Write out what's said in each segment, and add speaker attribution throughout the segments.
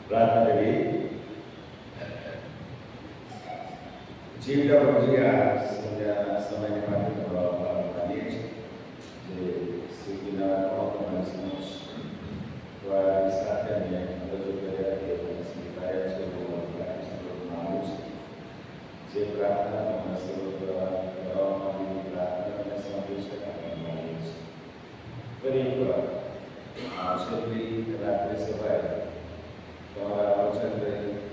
Speaker 1: પ્રાર્થના કરીએ. જીવતા પ્રભુજી, આ સંધ્યાના સમયને માટે તમારો આભાર માનીએ છીએ. જે સ્થિતિના તમારી સમક્ષ દ્વારા સાથે અને રજૂ કર્યા કે તમે સ્વીકાર્યા છે એવું માનું છું. જે પ્રાર્થના તમારા સર્વ દ્વારા કરવામાં આવેલી પ્રાર્થનાને સમજી શકાય માનીએ છીએ. ફરી એકવાર આ છેલ્લી રાત્રે સવારે તમારા વચન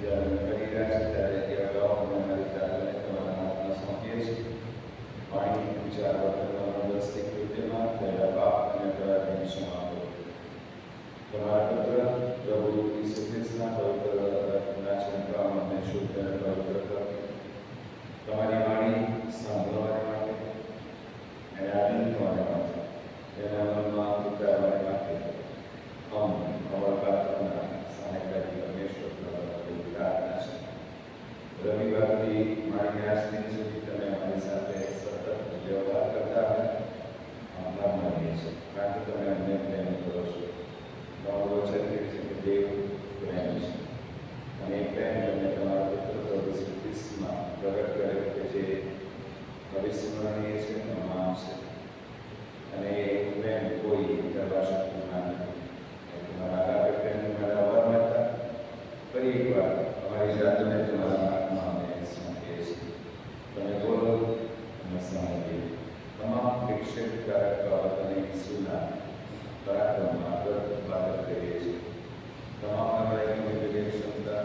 Speaker 1: જ્યારે કરી રહ્યા છે ત્યારે એ અગાઉ અમે અમારી જાતને તમારા હાથમાં સોંપીએ છીએ. પાણી વિચાર વખતમાં વ્યવસ્થિત કૃત્યમાં થયેલા પાપ અને અપરાધની ક્ષમા કરો. તમારા પુત્ર પ્રભુ ઈસુ ખ્રિસ્તના પવિત્ર રક્તના છંટકાવ અમને શુદ્ધ અને પવિત્ર કરો. તમારી વાણી સાંભળવા માટે અને આનંદ થવા માટે તેના મનમાં ઉતારવા માટે અમારા પ્રાર્થના સહાયકારી પરમેશ્વર દ્વારા પ્રાર્થના છે. રવિવારથી મારી આજ દિન સુધી તમે અમારી સાથે સતત વ્યવહાર કરતા આભાર માનીએ છીએ. કારણ કે તમે અમને પ્રેમ કરો છો. તમારો વચન કહે છે કે દેવ પ્રેમ છે અને એ પ્રેમ તમને તમારા પુત્ર પ્રભુ શ્રી ખ્રિસ્તમાં પ્રગટ કર્યો કે જે અવિસ્મરણીય છે, તમામ છે અને એ પ્રેમ કોઈ કરવા શકતું નથી. તમારા આગળ પ્રેમને મારા અવારમાં હતા. ફરી એકવાર અમારી જાતને તમારા હાથમાં અમે સોંપીએ છીએ. તમે બોલો અને સાંભળીએ. તમામ વિક્ષેપકારક બાબતોને ઈસુના પરાક્રમમાં પ્રતિપાદન કરીએ છીએ. તમામ નબળાઈની વિવેક ક્ષમતા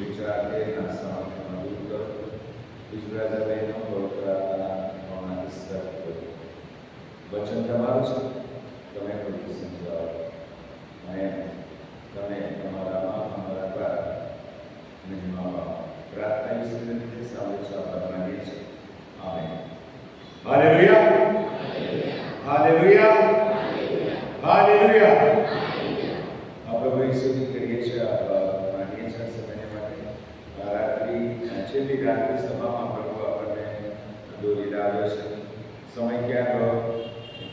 Speaker 1: વિચારને સામર્થ્યમાં દૂર કરો. ઈશ્વરા બહેનો પવિત્રતાના ભાવના વિસ્તાર કરો. વચન તમારું છે, તમે બધું સમજાવો અને તમે તમારામાં અમારા દ્વારા મહિમામાં પ્રાર્થના ઈશ્વરની રીતે સાંભળો આભાર માનીએ છીએ. આમેન. Hallelujah, hallelujah, hallelujah. આપણે ઈશ્વરની કરીએ છીએ આભાર માનીએ છીએ સમય માટે. આ રાત્રિ છેલ્લી રાત્રિ સભામાં પ્રભુ આપણને દોરી લાવ્યો છે. સમય ક્યાં ગયો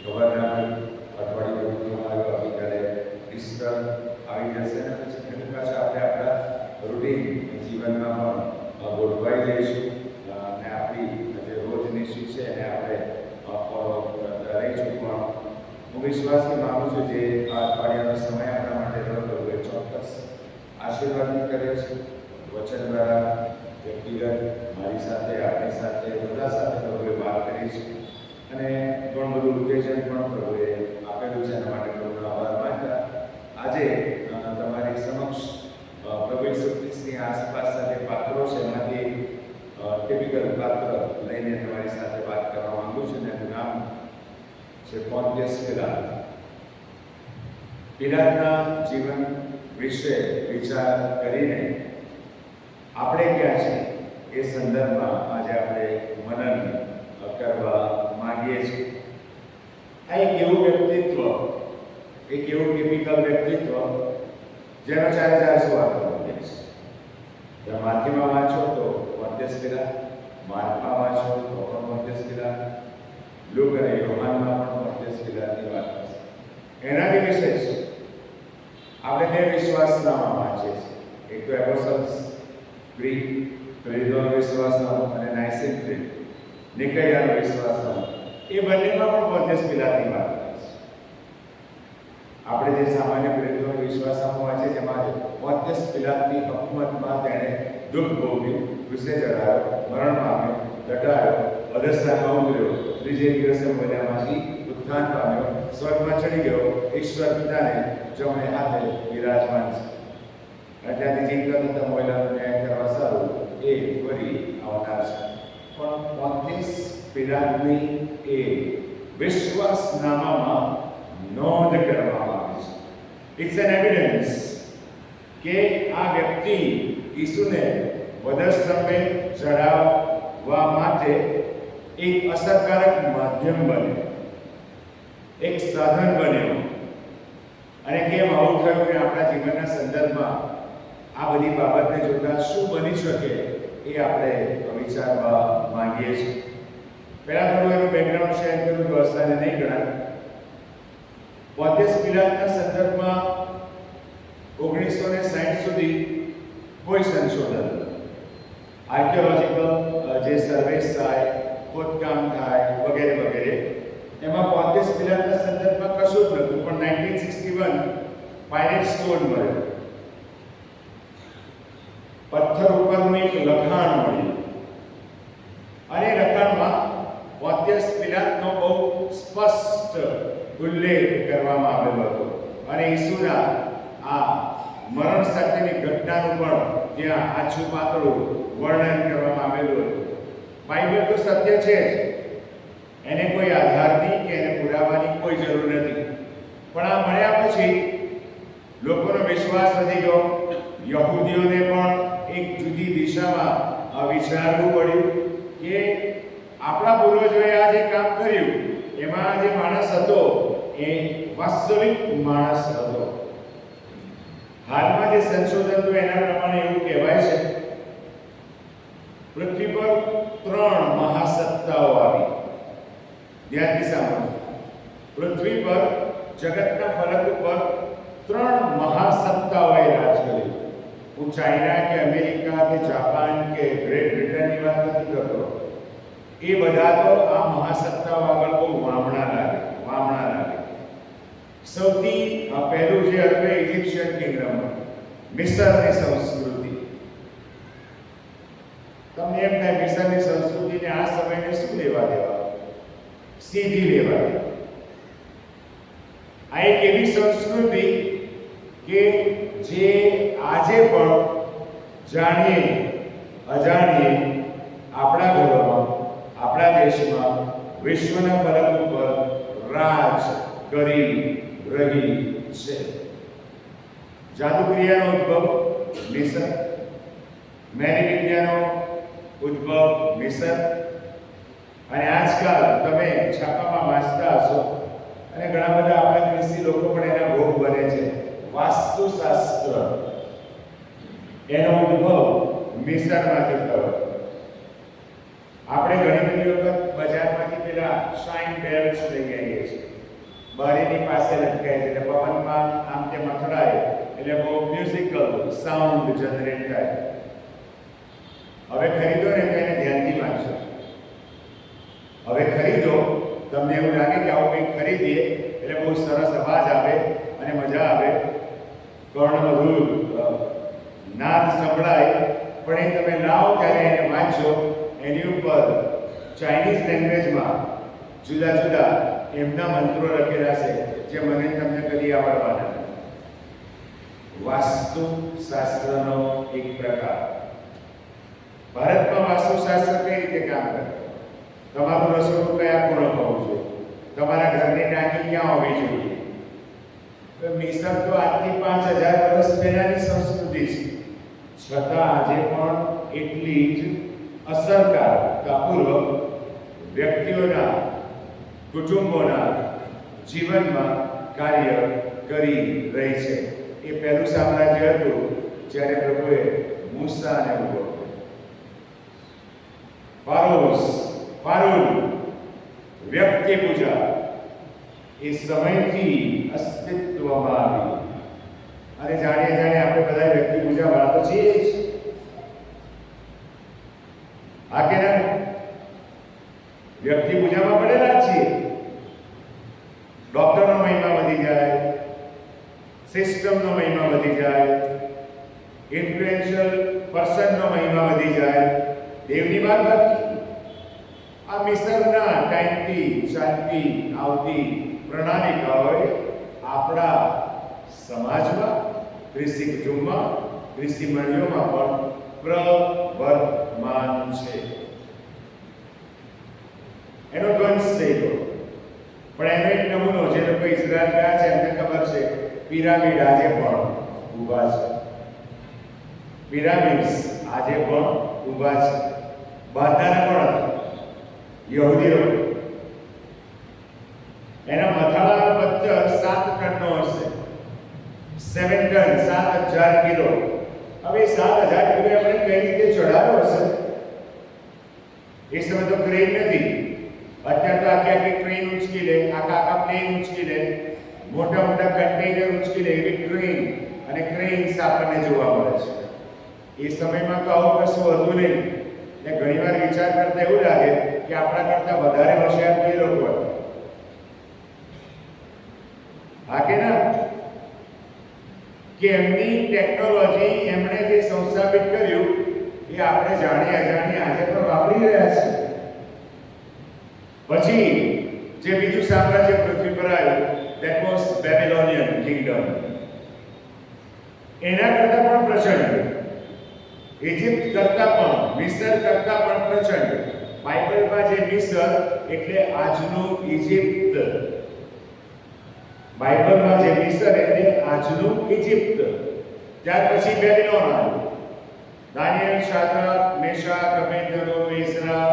Speaker 1: ખબર ના પડી. અઠવાડિયું ઋતુમાં આવ્યો, આવતીકાલે ઈસ્ટર આવી જશે ને પછી ફરી પાછા આપણે આપણા રૂટીન જીવનમાં પણ ગોઠવાઈ જઈશું અને આપણી જે રોજની શીખ છે એને આપણે ફોલો કરતા રહીશું. પણ હું વિશ્વાસથી માનું છું જે આ અઠવાડિયાનો સમય આપણા માટે પ્રભુએ ચોક્કસ આશીર્વાદિત કરે છે. વચન દ્વારા વ્યક્તિગત મારી સાથે, આપણી સાથે, બધા સાથે પ્રભુએ વાત કરી છે અને ઘણું બધું ઉત્તેજન પણ પ્રભુએ આપેલું છે. એના માટે પ્રભુનો આભાર માનતા આજે તમારી સમક્ષ પ્રભુ ઈસુ ખ્રિસ્તની આસપાસ જે પાત્રો છે એમાંથી ટિપિકલ પાત્ર લઈને તમારી સાથે વાત કરવા માંગુ છું. એનું નામ છે પોન્ટિયસ પિલાત. પિલાતના જીવન વિશે વિચાર કરીને આપણે ક્યાં છે એ સંદર્ભમાં આજે આપણે મનન કરવા માંગીએ છીએ. આ એક એવું વ્યક્તિત્વ, એક એવું ટિપિકલ વ્યક્તિત્વ જેનો 400 વાતો છે. તમે માથીમાં વાંચો તો પોન્ટિયસ પિલાત, માર્કમાં વાંચો તો પણ પોન્ટિયસ પિલાત, લૂક અને યોહાનમાં પણ પોન્ટિયસ પિલાતની વાત છે. એનાથી વિશેષ આપણે બે વિશ્વાસનામા વાંચીએ છીએ. એક તો એપોસ્ટલ્સ ક્રીડ, પ્રેરિતોનો વિશ્વાસનામો અને નાઇસીન ક્રીડ, નિકાયાનો વિશ્વાસનામો. એ બંનેમાં પણ પોન્ટિયસ પિલાતની વાત છે. આપણે જે સામાન્ય પ્રેરિતોનો વિશ્વાસનામો વાંચીએ જેમાં પોન્ટિયસ પિલાતની હકુમતમાં તેણે દુઃખ ભોગ્યું, ક્રુસે ચઢાયો, મરણ પામ્યો, દટાયો, અધસ્તરમાં ઉતર્યો, ત્રીજે દિવસે મર્યામાંથી ઉત્થાન પામ્યો, સ્વર્ગમાં ચડી ગયો, ઈશ્વર પિતાને જમણે હાથે બિરાજમાન છે. અને ત્યાંથી ચિંતા થતા મહિલાનો ન્યાય કરવા સારું એ ફરી આવનાર છે. પણ પોન્ટિયસ પિલાતની એ વિશ્વાસનામામાં નોંધ કરવામાં આવી છે. ઇટ્સ એન એવિડન્સ કે આ વ્યક્તિ ઈસુને વધસ્તંભે ચડાવવા માટે એક અસરકારક માધ્યમ બન્યો, એક સાધન બન્યો. અને કેમ આવું થયું કે આપણા જીવનના સંદર્ભમાં આ બધી બાબતને જોતા શું બની શકે એ આપણે વિચારવા માંગીએ છીએ. પહેલાં થોડું એનું બેકગ્રાઉન્ડ શેર કરું તો અસાને નહીં ગણાય. પોન્ટિયસ પિલાતના સંદર્ભમાં 1960 સુધી કોઈ સંશોધન, આર્કિયોલોજીકલ જે સર્વેસ થાય, ખોદકામ થાય વગેરે વગેરે, એમાં પોન્ટિયસ પિલાતના સંદર્ભમાં કશું જ નહોતું. પણ 1961 પાયરેટ સ્ટોન મળ્યો, પથ્થર ઉપરનું એક લખાણ મળ્યું, અને લખાણમાં પોન્ટિયસ પિલાતનો બહુ સ્પષ્ટ ઉલ્લેખ કરવામાં આવેલો હતો, અને ઈસુના આ મરણ સાથેની ઘટનાનું પણ ત્યાં આછું પાતળું વર્ણન કરવામાં આવેલું હતું. બાઇબલ તો સત્ય છે જ, એને કોઈ આધારની કે એને પુરાવાની કોઈ જરૂર નથી. પણ આ મળ્યા પછી લોકોનો વિશ્વાસ વધી ગયો. યહૂદીઓને પણ એક જુદી દિશામાં વિચારવું પડ્યું કે આપણા પૂર્વજોએ આ જે કામ કર્યું એમાં જે માણસ હતો એ વાસ્તવિક માણસ હતો. હાલમાં જે સંશોધન તો એના પ્રમાણે એવું કહેવાય છે, પૃથ્વી પર 3 મહાસત્તાઓ આવી. ધ્યાનથી સાંભળો, પૃથ્વી પર જગતના ફલક ઉપર 3 મહાસત્તાઓએ રાજ કર્યું. હું ચાઇના કે અમેરિકા કે જાપાન કે ગ્રેટ બ્રિટનની વાત નથી કરતો. એ બધા તો આ મહાસત્તાઓ આગળ બહુ વામણા લાગે. સૌથી પહેલું જે હતું ઇજિપ્શિયન કિંગડમ, મિસરની સંસ્કૃતિ. તમને એમ થાય મિસરની સંસ્કૃતિને આ સમયને શું લેવા દેવા? સીધી લેવા દેવા. આ એક એવી સંસ્કૃતિ કે જે આજે પણ જાણીએ અજાણીએ આપણા ઘરોમાં, આપણા દેશમાં, વિશ્વના ફલક ઉપર રાજ કરી રહી છે. જાદુક્રિયાનો ઉદ્ભવ મિસર, મેરી વિદ્યાનો ઉદ્ભવ મિસર, અને આજકાલ તમે છાપામાં વાંચતા હશો અને ઘણા બધા આપણા કૃષિ લોકો પણ એના ભોગ બને છે, વાસ્તુશાસ્ત્ર. એનો ઉદ્ભવ મિસરમાંથી થયો. આપણે ઘણી બધી વખત બજારમાંથી પેલા શાઇન બેલ્સ લઈ આવીએ છીએ, બારીની પાસે લટકાય છે, એટલે પવનમાં આમ તેમ અથડાય એટલે બહુ મ્યુઝિકલ સાઉન્ડ જનરેટ થાય. હવે ખરીદો ને તો એને ધ્યાનથી વાંચો. હવે ખરીદો, તમને એવું લાગે કે આવું કંઈક ખરીદીએ એટલે બહુ સરસ અવાજ આવે અને મજા આવે, કર્ણમધુર નાદ સંભળાય, પણ એ તમે લાવો ત્યારે એને વાંચો, એની ઉપર ચાઇનીઝ લેંગ્વેજમાં જુદા જુદા એમના મંત્રો લખેલા છે જે મને તમને કદી આવડવાના નથી. વાસ્તુશાસ્ત્રનો એક પ્રકાર. ભારતમાં વાસ્તુશાસ્ત્ર કઈ રીતે કામ કરે? તમારું રસોડું કયા ખૂણે હોવું જોઈએ, તમારા ઘરની ટાંકી ક્યાં હોવી જોઈએ. મિસર તો આજથી 5000 વર્ષ પહેલાની સંસ્કૃતિ છે, છતાં આજે પણ એટલી જ અસરકારકતાપૂર્વક વ્યક્તિઓના, કુટુંબોના જીવનમાં કાર્ય કરી રહી છે. એ પહેલું સામ્રાજ્ય હતું જ્યારે પ્રભુએ મૂસાને ઉભો કર્યો. ફારૂલ વ્યક્તિ પૂજા એ સમયથી અસ્તિત્વમાં આવી. અને જાણીએ આપણે બધા વ્યક્તિ પૂજા વાળા તો છીએ જ. આ કે ના? વ્યક્તિ પૂજામાં પડેલા છીએ. ડોક્ટરનો મહિમા વધી જાય, સિસ્ટમનો મહિમા વધી જાય, ઇન્ફ્લુએન્શિયલ પર્સનનો મહિમા વધી જાય, દેવની વાત બાકી. આ મિસરના ટાઈમથી ચાલતી આવતી પ્રણાલિકાઓએ આપણા સમાજમાં, કૃષિ કુટુંબમાં, કૃષિ મંડળીઓમાં પણ પ્રવર્તમાન છે. એનો ધ્વંસ થઈ ગયો. પણ એનો એક નમૂનો જે લોકો ઇઝરાયલ ગયા છે એમને ખબર છે, પિરામિડ આજે પણ ઊભા છે. પિરામિડ્સ આજે પણ ઊભા છે. બાંધનારા પણ હતા યહૂદીઓ. એના મથાળાનો પથ્થર 7 ટનનો હશે. 7 ટન, 7000 કિલો. હવે 7000 કિલો આપણે કઈ રીતે ચડાવ્યો હશે? એ સમય તો ક્રેન નથી. અત્યારે તો આખી ટ્રેન ઉંચકી લે, આખા પ્લેન ઉંચકી લે, મોટા કન્ટેનર ઉંચકી લે, એવી ટ્રેન અને ક્રેન્સ આપણને જોવા મળે છે. એ સમયમાં તો આવું કશું હતું નહીં. ને ઘણીવાર વિચાર કરતા એવું લાગે કે આપણા કરતા વધારે હોશિયાર તો એ લોકો હતા. હા કે ના? કે એમની ટેકનોલોજી એમણે જે સંસ્થાપિત કર્યું એ આપણે જાણી અજાણી આજે પણ વાપરી રહ્યા છે. પછી જે બીજું સામ્રાજ્ય પૃથ્વી પર આવ્યું, that was Babylonian kingdom. એના કરતા પણ પ્રચંડ, ઇજિપ્ત કરતા પણ, મિસર કરતા પણ પ્રચંડ. બાઇબલમાં જે મિસર એટલે આજનું ઇજિપ્ત, બાઇબલમાં જે મિસર એટલે આજનું ઇજિપ્ત. ત્યાર પછી બેબીલોન આવ્યું. દાનિયેલ, શાદ્રાક, મેશાક, અબેદનો, એઝરા,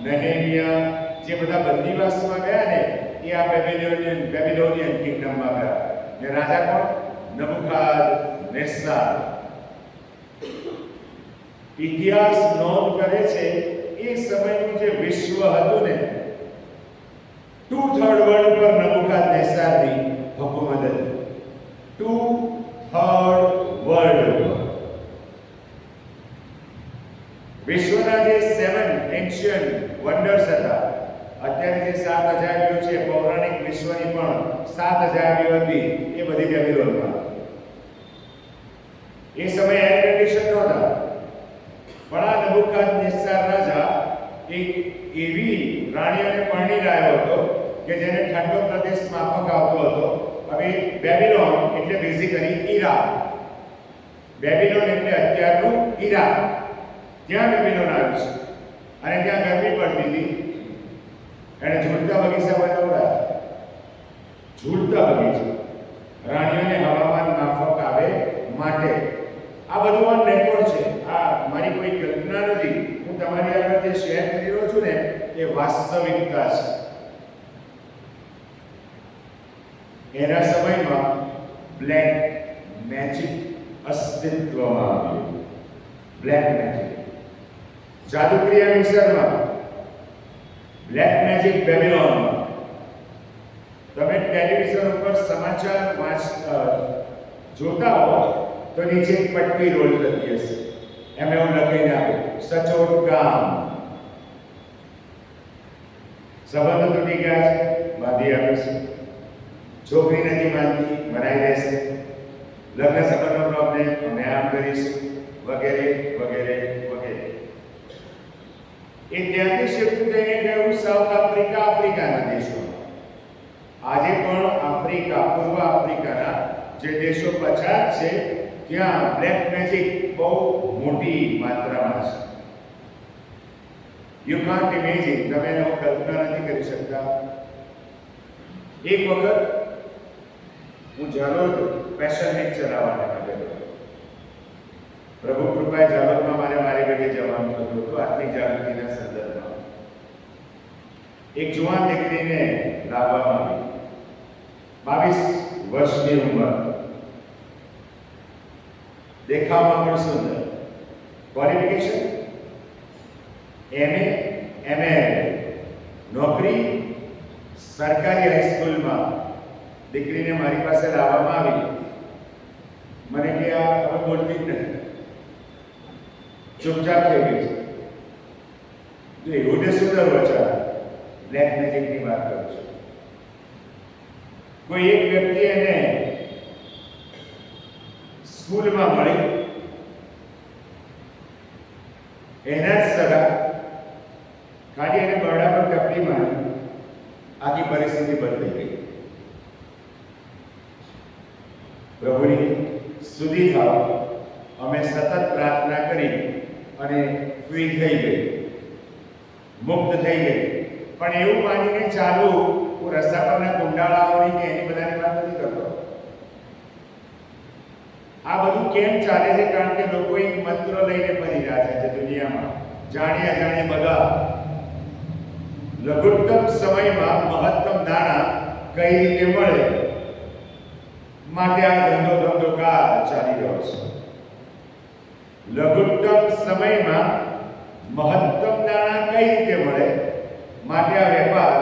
Speaker 1: નહેમિયા જે બધા બંદીવાસમાં ગયા ને એ આ બેબીલોનિયન કિંગડમમાં ગયા. ને રાજા કોણ? નબુખાદનેસ્સાર. ઇતિહાસ નોંધ કરે છે એ સમયનું જે વિશ્વ હતું ને, 2/3 વર્લ્ડ પર નબુખાદનેસ્સારની હુકુમત હતી. 2/3 વર્લ્ડ પર. વિશ્વના જે 7 એન્શિયન્ટ વન્ડર્સ હતા, અત્યારે જે 7 અજાયબીઓ છે, પૌરાણિક વિશ્વની પણ 7 અજાયબીઓ હતી, એ બધી બેબીલોનમાં. એ સમયે એર કન્ડિશન નહોતા, પણ આ નબુખાદનેસ્સાર રાજા એક એવી રાણીઓને પરણી લાવ્યો હતો કે જેને ઠંડો પ્રદેશ માફક આવતો હતો. હવે બેબીલોન એટલે બેઝિકલી ઈરાક. બેબીલોન એટલે અત્યારનું ઈરાક. ત્યાં બેબીલોન આવ્યું છે અને ત્યાં ગરમી પડતી હતી. એને ઝૂલતા બગીચા બનાવ્યા. ઝૂલતા બગીચા રાણીઓને હવામાન માફક આવે માટે. આ બધું ઓન રેકોર્ડ છે. આ મારી કોઈ કલ્પના નથી. હું તમારી આગળ જે શેર કરી રહ્યો છું ને એ વાસ્તવિકતા છે. એના સમયમાં બ્લેક મેજિક અસ્તિત્વમાં આવ્યું. બ્લેક મેજિક, જાદુક્રિયા મિસરમાં, બ્લેક મેજિક બેબીલોનમાં. તમે ટેલિવિઝન ઉપર સમાચાર જોતા હો તો નીચે એક પટ્ટી રોલ થતી હશે, એમ એવું લખીને આપે સચોટ ગામ. સંબંધો તૂટી ગયા છે, બાંધી આપે છે. છોકરી નથી માનતી, બનાવી દેશે. લગ્ન સંબંધનો પ્રોબ્લેમ, અમે આમ કરીશું, વગેરે વગેરે વગેરે. એ ત્યાંથી શિફ્ટ થઈને ગયું સાઉથ આફ્રિકા, આફ્રિકાના દેશોમાં. આજે પણ આફ્રિકા, પૂર્વ આફ્રિકાના જે દેશો પછાત છે ત્યાં બ્લેક મેજિક બહુ મોટી માત્રામાં છે. યુ કાન્ટ ઇમેજિન, તમે એનો કલ્પના નથી કરી શકતા. એક વખત હું જાલોદ પેશન વીક ચલાવવાના માટે ગયો. પ્રભુ કૃપાએ જાલોદમાં મારી ઘડીએ જવાનું થતું હતું આત્મિક જાગૃતિના સંદર્ભમાં. એક જુવાન દીકરીને લાવવામાં આવી, 22 વર્ષની ઉંમર, દેખાવમાં પણ સુંદર, ક્વોલિફિકેશન MA, નોકરી સરકારી હાઈસ્કૂલમાં. દીકરીને મારી પાસે લાવવામાં આવી. મને કે આ હવે બોલતી જ નથી, ચૂપચાપ થઈ ગઈ છે. તો એવું ને સુંદર વચન, બ્લેક મેજિકની વાત કરું છું. કોઈ એક વ્યક્તિ એને સ્કૂલમાં મળી, એના જ સગા ખાલી એને બરડા પર ટપલી મારી, આખી પરિસ્થિતિ બદલાઈ ગઈ. પ્રભુની સ્તુતિ થાવ, અમે સતત પ્રાર્થના કરી અને ફ્રી થઈ ગઈ, મુક્ત થઈ ગઈ. પણ એવું માનીને ચાલુ, હું રસ્તા પરના ગુંડાળાઓની કે એની બધાની વાત નથી કરતો. આ બધું કેમ ચાલે છે? કારણ કે લોકો એક મંત્ર લઈને ફરી રહ્યા છે દુનિયામાં, જાણી અજાણી બધા. લઘુત્તમ સમયમાં મહત્તમ નાણાં કઈ રીતે મળે માટે આ ધંધોકાર ચાલી રહ્યો છે. લઘુત્તમ સમયમાં મહત્તમ નાણાં કઈ રીતે મળે માટે આ વેપાર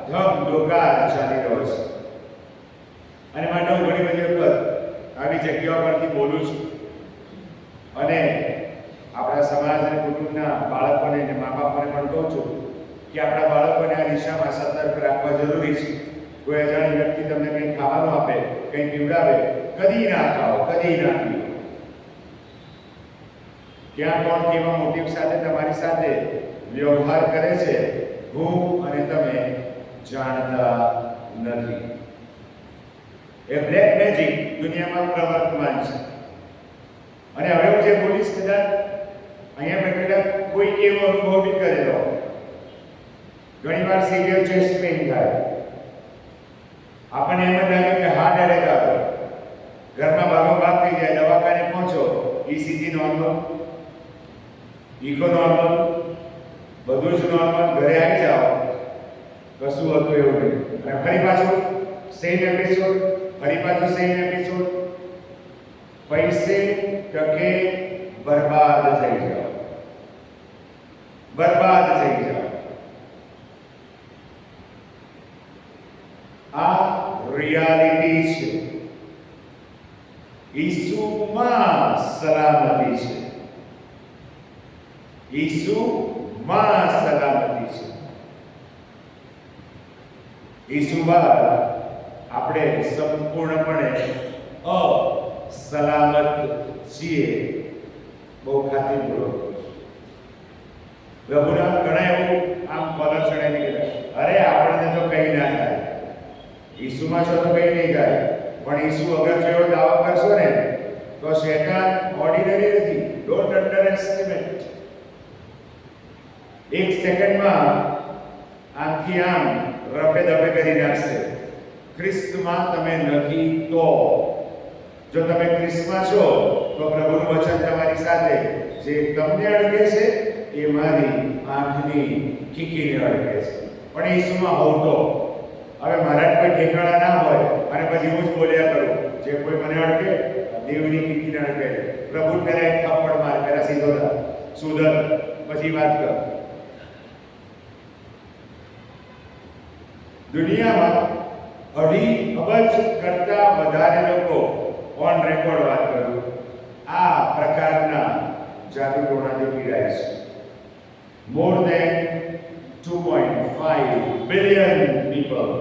Speaker 1: ધમધોકાર ચાલી રહ્યો છે. અને માટે હું ઘણી બધી વખત આવી જગ્યાઓ પરથી બોલું છું અને આપણા સમાજ અને કુટુંબના બાળકોને અને મા બાપોને પણ કહું છું કે આપણા બાળકોને આ દિશામાં સતર્ક રાખવા જરૂરી છે. કોઈ અજાણી વ્યક્તિ તમને કંઈ ખાવાનું આપે, કંઈ પીવડાવે, કદી ના ખાઓ, કદી ના પીઓ. ક્યાં કોણ કેવા મોટિવ સાથે તમારી સાથે વ્યવહાર કરે છે, હું અને તમે જાણતા નથી. એ બ્લેક મેજિક દુનિયામાં પ્રવર્તમાન છે. અને હવે હું જે બોલીશ કદાચ અહીંયા બેઠેલા કોઈ એવો અનુભવ બી કરેલો. ઘણીવાર સિવિયર ચેસ્ટ પેઇન થાય, આપણને એમ જ લાગે કે હાર્ટ એટેક આવ્યો, ઘરમાં ભાગોભાગ થઈ જાય, દવાખાને પહોંચો, ECG નોર્મલ, ઇકો નોર્મલ, બધું જ નોર્મલ, ઘરે આવી જાઓ, કશું હતું એવું નહીં. અને ફરી પાછું સેમ એપિસોડ, ફરી પાછું સેમ એપિસોડ. પૈસે ટકે બરબાદ થઈ જાઓ, બરબાદ થઈ જાઓ. આ રિયાલિટી છે. ઈસુમાં સલામતી છે, ઈસુમાં સલામતી છે. ઈસુ બાદ આપણે સંપૂર્ણપણે અસલામત છીએ. બહુ ખાતરીપૂર્વક પ્રભુના ઘણા એવું આમ પલર ચડાવીને કહેતા, અરે આપણને તો કંઈ ના થાય, ઈસુમાં છો તો કંઈ નહીં થાય. પણ ઈસુ અગર જેવો દાવો કરશો ને તો શૈતાન ઓર્ડિનરી નથી. Don't under estimate. એક સેકન્ડમાં આમથી આમ રફે દફે કરી નાખશે. ખ્રિસ્તમાં તમે નથી તો. જો તમે ખ્રિસ્તમાં છો તો પ્રભુનું વચન તમારી સાથે, જે તમને અડકે છે એ મારી આંખની કીકીને અડકે છે. પણ ઈસુમાં હોવ તો. હવે મારા કોઈ ઠેકાણા ના હોય અને પછી હું જ બોલ્યા કરું, જે કોઈ મને અડકે દેવની કીકીને અડકે, પ્રભુ પહેલા એક થપ્પડ માર, પહેલા સીધો થા, સુધર, પછી વાત કર. દુનિયામાં 2.5 અબજ કરતા વધારે લોકો, ઓન રેકોર્ડ વાત કરું, આ પ્રકારના જાદુટોણાથી પીડાય છે. More than 2.5 billion people.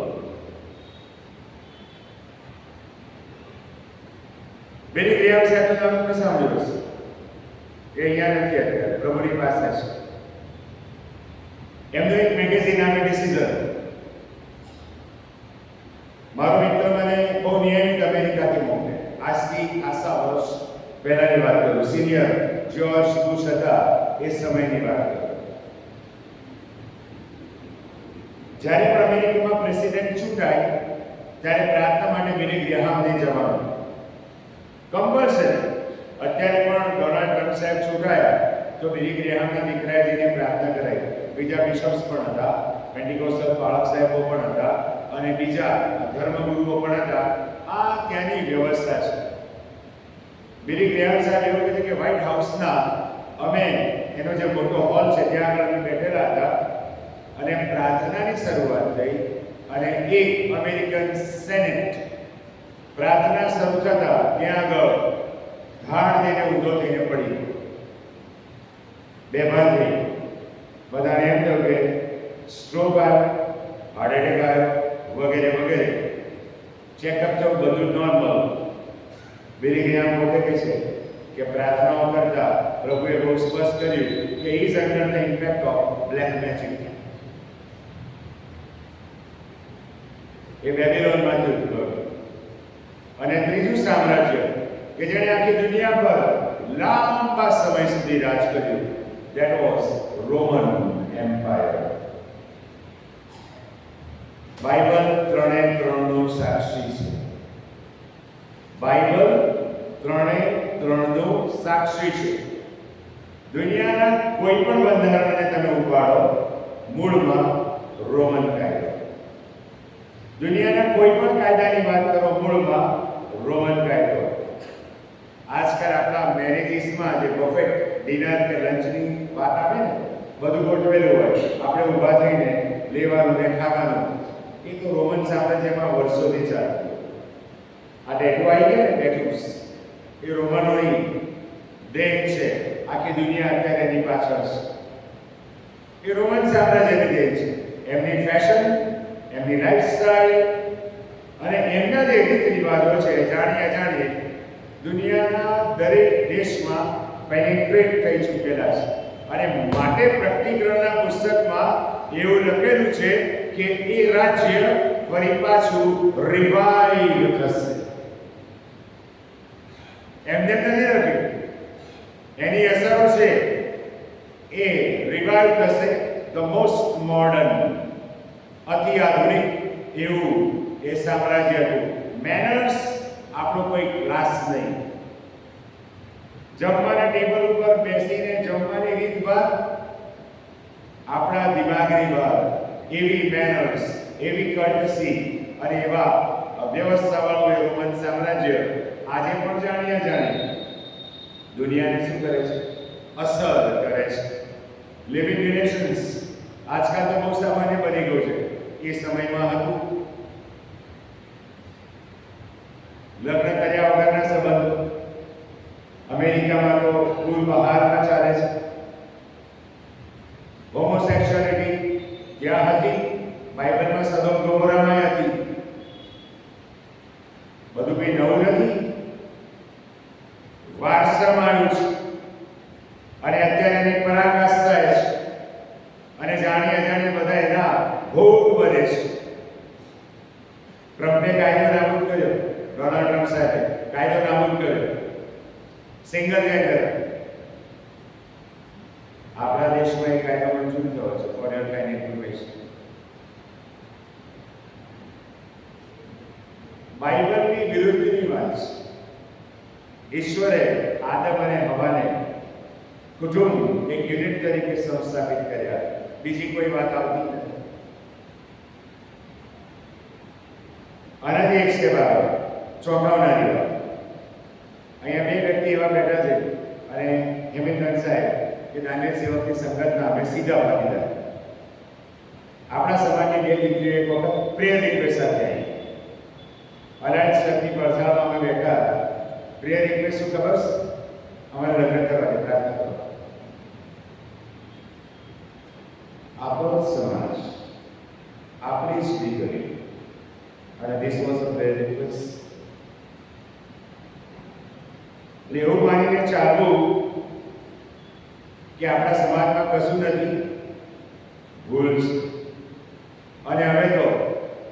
Speaker 1: Billy Graham સાહેબનું નામ તમે સાંભળ્યું હશે. એ અહીંયા નથી અત્યારે, પ્રભુની પાસે છે. એમનું એક મેગેઝિન આવે ડિસિઝન. મારો મિત્ર મને બહુ નિયમિત અમેરિકાથી મોકલે. આજથી ખાસા વર્ષ પહેલાની વાત કરું. સિનિયર જ્યોર્જ બુશ હતા એ સમયની વાત કરું. જ્યારે પણ અમેરિકામાં પ્રેસિડેન્ટ ચૂંટાય ત્યારે પ્રાર્થના માટે બિલી ગ્રેહામને જવાનું કમ્પલસરી. અત્યારે પણ ડોનાલ્ડ ટ્રમ્પ સાહેબ ચૂંટાયા તો બિલી ગ્રેહામના દીકરાએ જઈને પ્રાર્થના કરાઈ. બીજા બિશપ્સ પણ હતા, પેન્ટિકોસ્ટલ બાળક સાહેબો પણ હતા અને બીજા ધર્મગુરુઓ પણ હતા. આ ત્યાંની વ્યવસ્થા છે. બિલી ગ્રેહામ સાહેબ એવું કહે છે કે વ્હાઇટ હાઉસના અમે એનો જે મોટો હોલ છે ત્યાં આગળ અમે બેઠેલા હતા અને પ્રાર્થનાની શરૂઆત થઈ અને એક અમેરિકન સેનેટ પ્રાર્થના શરૂ થતા ત્યાં આગળ ધાડ દઈને ઊંધો થઈને પડી, બેભાન થઈ. બધાને એમ થયું કે સ્ટ્રોક આવ્યો, હાર્ટ એટેક આવ્યો, વગેરે વગેરે. ચેકઅપ થયું, બધું નોર્મલ. બિલી ગ્રેહામ પોતે કહે છે કે પ્રાર્થનાઓ કરતા પ્રભુએ બહુ સ્પષ્ટ કર્યું કે is under the impact of black magic. એ બેબીલોનમાં થયું. અને ત્રીજું સામ્રાજ્ય કે જેણે આખી દુનિયા પર લાંબા સમય સુધી રાજ કર્યું, that was Roman Empire. Bible 3:3નું સાક્ષી છે. બાઇબલ 3:3નું સાક્ષી છે. દુનિયાના કોઈ પણ બંધારણને તમે ઉપાડો, મૂળમાં રોમન કાયદો. દુનિયાના કોઈ પણ કાયદાની વાત કરો, મૂળમાં રોમન કાયદો. આજકાલ આપણા મેરેજીસમાં જે બફેટ ડિનર કે લંચની વાત આવે ને, બધું ગોઠવેલું હોય, આપણે ઊભા થઈને લેવાનું ને ખાવાનું. એ તો રોમન સામ્રાજ્યમાં વર્ષોથી ચાલતું. આ ટેટુ આવી ગયા ને ટેટુસ, એ રોમનોની દેન છે. આખી દુનિયા અત્યારે એની પાછળ છે. એ રોમન સામ્રાજ્યની દેન છે. એમની ફેશન, એમની લાઈફસ્ટાઈલ અને એમના જે રીત રિવાજો છે, જાણીએ અજાણીએ દુનિયાના દરેક દેશમાં પેનિટ્રેટ થઈ ચૂકેલા છે. અને માટે પ્રકટીકરણના પુસ્તકમાં એવું લખેલું છે કે એ રાજ્ય ફરી પાછું રિવાઇવ થશે. એમને નથી લખ્યું, એની અસરો છે એ રિવાઇવ થશે. ધ મોસ્ટ મોડર્ન, અતિ આધુનિક એવું એ સામ્રાજ્ય હતું. મેનર્સ આપણો કોઈ ક્લાસ નહીં. જમવાના ટેબલ ઉપર બેસીને જમવાની રીત બહાર, આપણા દિમાગની બહાર. એવી મેનર્સ, એવી કર્ટસી અને એવા વ્યવસ્થાવાળું એ રોમન સામ્રાજ્ય આજે પણ જાણીએ દુનિયાને શું કરે છે? અસર કરે છે. લિવિંગ રિલેશન્સ આજકાલ તો બહુ સામાન્ય બની ગયું છે. એ સમયમાં હતું લગ્ન કર્યા વગરના સંબંધો. અમેરિકામાં તો પૂર બહારમાં ચાલે છે. હોમોસેક્સ્યુઆલિટી ત્યાં હતી, બાઇબલમાં સદોમ ગોમોરામાં હતી. બધું કંઈ નવું નથી, વારસામાં આવ્યું છે અને અત્યારે એની પરાકાશ થાય છે અને જાણીએ અજાણીએ બધા એના ભોગ બને છે. ટ્રમ્પે કાયદો નાબૂદ કર્યો, ડોનાલ્ડ ટ્રમ્પ સાહેબે કાયદો નાબૂદ કર્યો સિંગલ જેન્ડર. આપણા દેશમાં એ કાયદો મંજૂર થયો છે ફોર યોર કાઇન્ડ ઇન્ફોર્મેશન. બાઇબલની વિરુદ્ધની વાત છે. ઈશ્વરે આદમ અને હવાને કુટુંબ એક યુનિટ તરીકે સંસ્થાપિત કર્યા. બીજી કોઈ વાત આવતી નથી. આનાથી એક સેવા ચોંકાવનારી વાત. અહીંયા બે વ્યક્તિ એવા બેઠા છે અને હેમિંદન સાહેબ કે દાનિયેલ સેવકની સંગતના અમે સીધા ભાગીદાર. આપણા સમાજની બે દીકરીઓ એક વખત પ્રેયર રિક્વેસ્ટ સાથે આવી. અલાયન્સ ચર્ચની પડસાળમાં અમે બેઠા. પ્રેયર રિક્વેસ્ટ શું ખબર છે? અમારે લગ્ન કરવાની પ્રાર્થના કરો. આપણો સમાજ, આપણી જ દીકરી અને this was a prayer request. એવું માનીને ચાલવું કે આપણા સમાજમાં કશું નથી, ભૂલ છે. અને હવે તો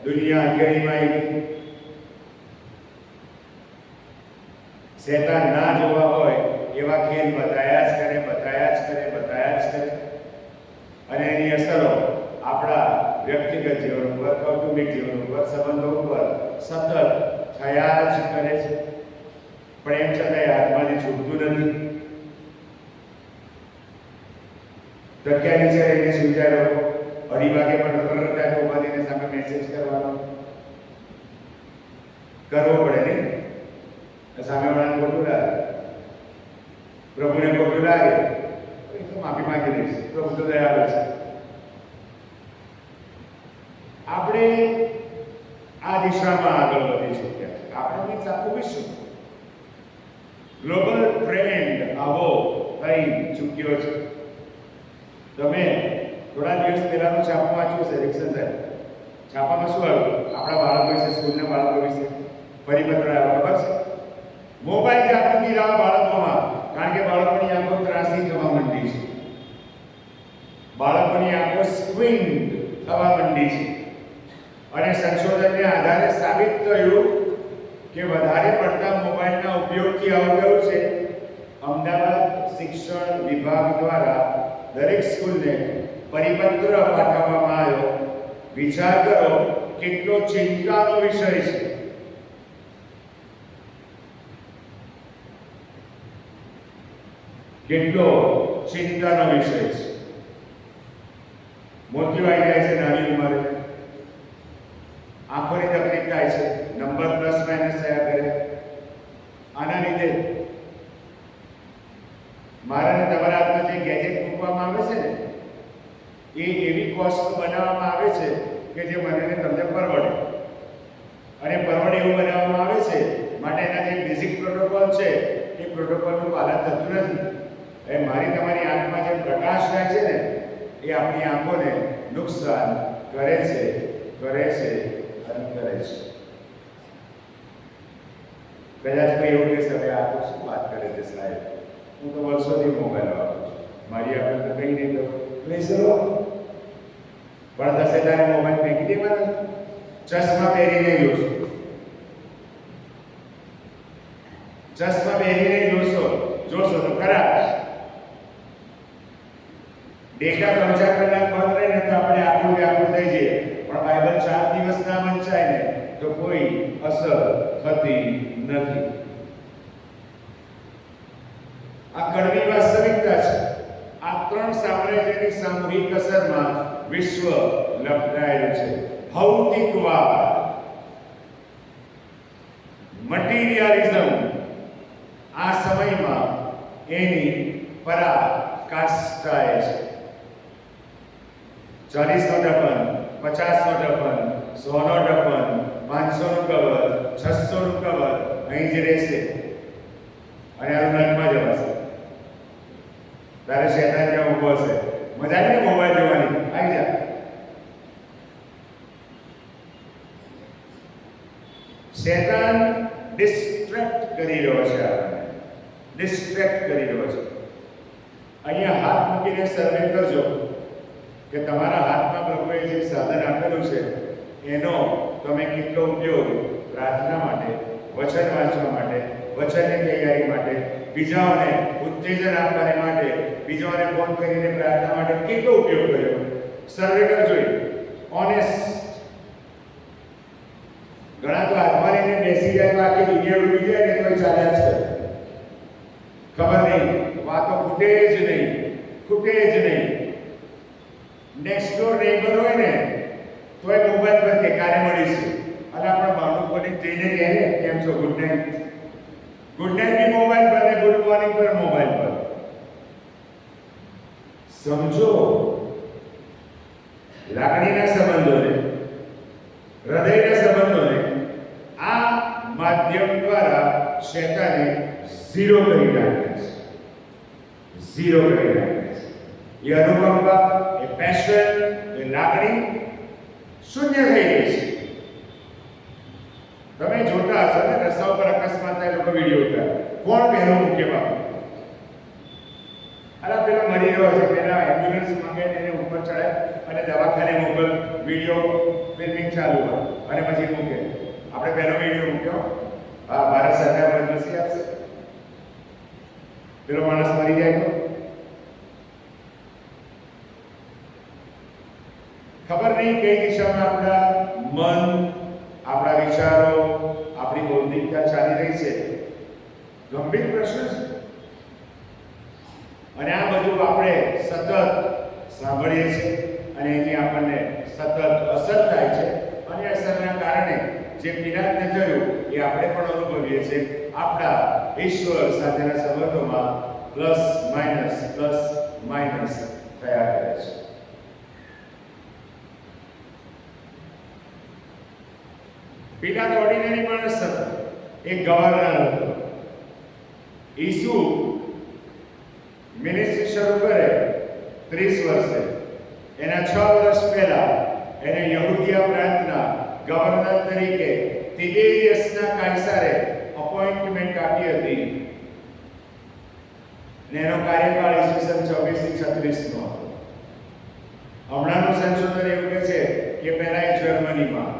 Speaker 1: દુનિયા અગિયારીમાં આવી ગઈ. શેતાન ના જોવા હોય એવા ખેલ બતાયા જ કરે. અને એની અસરો આપણા વ્યક્તિગત જીવન ઉપર, કૌટુંબિક જીવન ઉપર, સંબંધો ઉપર સતત થયા જ કરે છે. પણ એમ છતાંય હાથમાંથી છૂટતું નથી. તકિયા નીચે રહીને સુઈ જાય લોકો. 2:30 વાગે પણ રડતા ઉપાડીને સામે મેસેજ કરવો પડે નહીં. સામેવાળાને ખોટું લાગે, પ્રભુને ખોટું લાગે તો માફી માંગી લઈશ. પ્રભુ તો દયાળુ છે. આપણે આ દિશામાં આગળ વધી ચૂક્યા છે. આપણે કંઈક આખું વિશ્વ ગ્લોબલ ટ્રેન્ડ આવો થઈ ચૂક્યો છે. તમે થોડા દિવસ પહેલાનું છાપું વાંચ્યું છે રિક્શન સાહેબ. છાપામાં શું આવ્યું? આપણા બાળકો વિશે, સ્કૂલના બાળકો વિશે પરિપત્ર આવ્યો. ખબર છે? મોબાઈલ જાગૃતિ લાવો બાળકોમાં, કારણ કે બાળકોની આંખો ત્રાસી થવા માંડી છે. બાળકોની આંખો સ્ક્વિન્ડ થવા માંડી છે. અને સંશોધનને આધારે સાબિત થયું કે વધારે પડતા મોબાઈલના ઉપયોગથી આવતું છે. અમદાવાદ શિક્ષણ વિભાગ દ્વારા દરેક સ્કૂલને પરિપત્ર પાઠવવામાં આવ્યો. વિચાર કરો કેટલો ચિંતાનો વિષય છે. કેટલો ચિંતાનો વિષય છે. મોતિયો આવી જાય છે નાની ઉંમરે, આંખોની તકલીફ થાય છે, નંબર પ્લસ માઇનસ થયા કરે. આના લીધે મારા ને તમારા હાથમાં જે ગેજેટ મૂકવામાં આવે છે ને, એ એવી કોસ્ટ બનાવવામાં આવે છે કે જે મને તમને પરવડે. અને પરવડે એવું બનાવવામાં આવે છે થતું નથી. એ મારી તમારી આંખમાં જે પ્રકાશ રહે છે ને એ આપણી આંખોને નુકસાન કરે છે અને કરે છે. કદાચ કોઈ એવું કહેશે, હવે આ તો શું વાત કરે છે સાહેબ, હું તો વર્ષોથી મોબાઈલ વાપરું છું, મારી આગળ તો કંઈ નહીં કરું. લેસરો પણ થશે તારે મોબાઈલ ફેંકી દેવાનો. ચશ્મા પહેરીને જોશો તો ખરા. ડેટા 3-4 કલાક બંધ રહે ને તો આપણે આખું વ્યાકુળ થઈ જઈએ, પણ બાઇબલ 4 દિવસ ના વંચાય ને તો કોઈ અસર થતી નથી. આ કડવી વાસ્તવિકતા છે. આ 3 સામ્રાજ્યની સામૂહિક અસરમાં વિશ્વ લપટાયેલું છે. ભૌતિકવાદ, મટીરિયલિઝમ આ સમયમાં એની પરાકાષ્ઠાએ છે. 40નો ડફન, 50નો ડફન, 100નો ડફન, 500નું કવર, 600નું કવર અહીં જ રહેશે અને આ નર્કમાં જવાશે. તારે શેતાન ત્યાં ઊભો હશે, મજા આવી ને મોબાઈલ જોવાની, આવી જા. શેતાન ડિસ્ટ્રેક્ટ કરી રહ્યો છે આપણને, ડિસ્ટ્રેક્ટ કરી રહ્યો છે. અહીંયા હાથ મૂકીને સર્વે કરજો કે તમારા હાથમાં પ્રભુએ જે સાધન આપેલું છે એનો તમે કેટલો ઉપયોગ પ્રાર્થના માટે, વચન વાંચવા માટે, વચનની તૈયારી માટે, બીજાઓને ઉત્તેજન આપવા માટે, બીજાઓને ફોન કરીને પ્રાર્થના માટે કેટલો ઉપયોગ કર્યો. સર્વે કરજો, ઓનેસ્ટ. ઘણા તો હાથમાં લઈને બેસી જાય તો આખી દુનિયા ઉડી જાય ને તો ચાલ્યા જ કરે. ખબર નહીં, વાતો ખૂટે જ નહીં. નેક્સ્ટ ડોર નેબર હોય ને તો એ મોબાઈલ પર કે કારે મળીશું અને આપણે બાળકો કોને જઈને કહે કેમ છો, ગુડ નાઇટ બી મોબાઈલ પર ને ગુડ મોર્નિંગ પર મોબાઈલ પર. સમજો, લાગણીના સંબંધોને, હૃદયના સંબંધોને આ માધ્યમ દ્વારા શેતાને ઝીરો કરી નાખે છે. એ અનુકંપા, એ પેશન, એ લાગણી શૂન્ય થઈ ગઈ છે. તમે જોતા હશો ને રસ્તા ઉપર અકસ્માત થાય લોકો વિડીયો ઉતારે, કોણ પહેલો મૂકે બાપુ? અરે પેલો મરી રહ્યો છે, પેલા એમ્બ્યુલન્સ માંગે એને ઉપર ચડાય અને દવાખાને મોકલ, વિડીયો ફિલ્મિંગ ચાલુ હોય અને પછી મૂકે. આપણે પહેલો વિડીયો મૂક્યો, હા ભારત સરકાર મદદ આપશે, પેલો માણસ મરી જાય તો ખબર નહીં કઈ દિશામાં આપણા મન, આપણા વિચારો, આપણી બૌદ્ધિકતા ચાલી રહી છે. ગંભીર પ્રશ્ન છે. અને આ બધું આપણે સતત સાંભળીએ છીએ અને એની આપણને સતત અસર થાય છે અને અસરના કારણે જે વિનાશને થયું એ આપણે પણ અનુભવીએ છીએ. આપણા ઈશ્વર સાથેના સંબંધોમાં પ્લસ માઇનસ થયા કરે છે. પિતા તો ઓર્ડિનરી માણસ હતો, એક ગવર્નર હતો. ઈસુ મિનિસ્ટ્રી શરૂ કરે 30 વર્ષે, એના 6 વર્ષ પહેલા એને યહૂદિયા પ્રાંતના ગવર્નર તરીકે તિબેરિયસના કાયસારે અપોઇન્ટમેન્ટ આપી હતી. એનો કાર્યકાળ ઈસવીસન 24 થી 36 નો હતો. હમણાંનું સંશોધન એવું કહે છે કે પહેલા એ જર્મનીમાં,